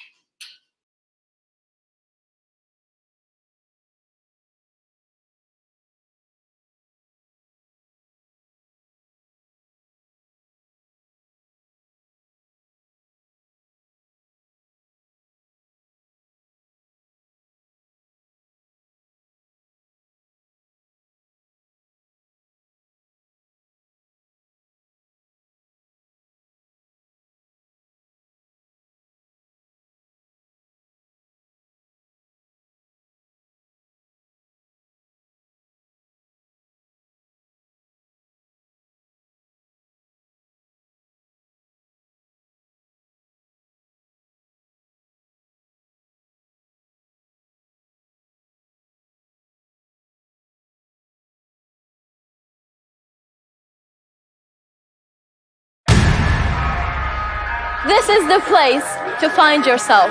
This is the place to find yourself.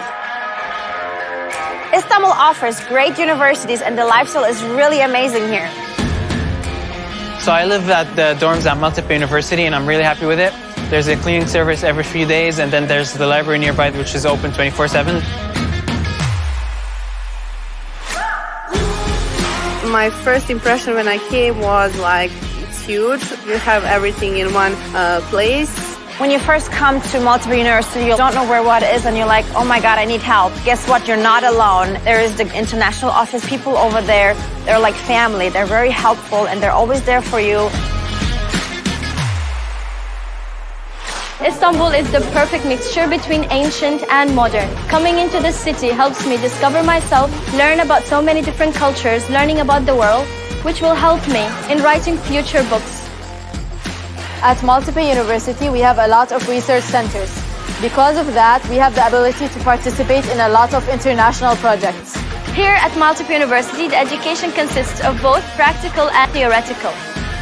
Istanbul offers great universities and the lifestyle is really amazing here. So I live at the dorms at Maltepe University and I'm really happy with it. There's a cleaning service every few days and then there's the library nearby which is open 24/7. My first impression when I came was like, it's huge. You have everything in one place. When you first come to Maltepe University, you don't know where what is and you're like, oh my God, I need help. Guess what? You're not alone. There is the international office people over there. They're like family. They're very helpful and they're always there for you. Istanbul is the perfect mixture between ancient and modern. Coming into this city helps me discover myself, learn about so many different cultures, learning about the world, which will help me in writing future books. At Maltepe University, we have a lot of research centers. Because of that, we have the ability to participate in a lot of international projects. Here at Maltepe University, the education consists of both practical and theoretical.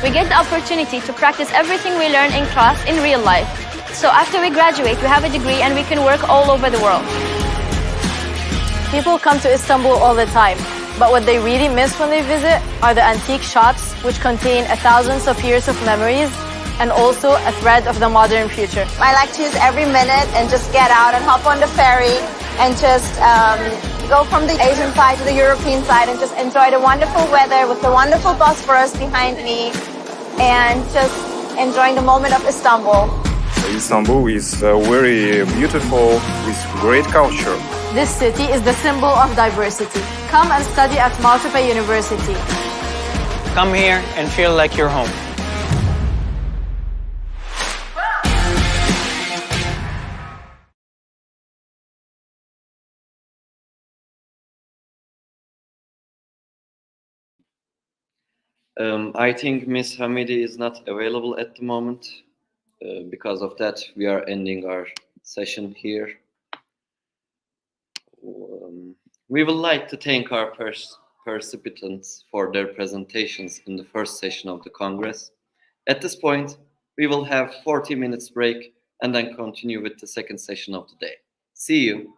We get the opportunity to practice everything we learn in class in real life. So after we graduate, we have a degree and we can work all over the world. People come to Istanbul all the time, but what they really miss when they visit are the antique shops, which contain thousands of years of memories and also a thread of the modern future. I like to use every minute and just get out and hop on the ferry and just go from the Asian side to the European side and just enjoy the wonderful weather with the wonderful Bosphorus behind me and just enjoying the moment of Istanbul. Istanbul is very beautiful with great culture. This city is the symbol of diversity. Come and study at Maltepe University. Come here and feel like you're home. I think Ms. Hamidi is not available at the moment. Because of that, we are ending our session here. We would like to thank our participants for their presentations in the first session of the Congress. At this point, we will have 40 minutes break and then continue with the second session of the day. See you.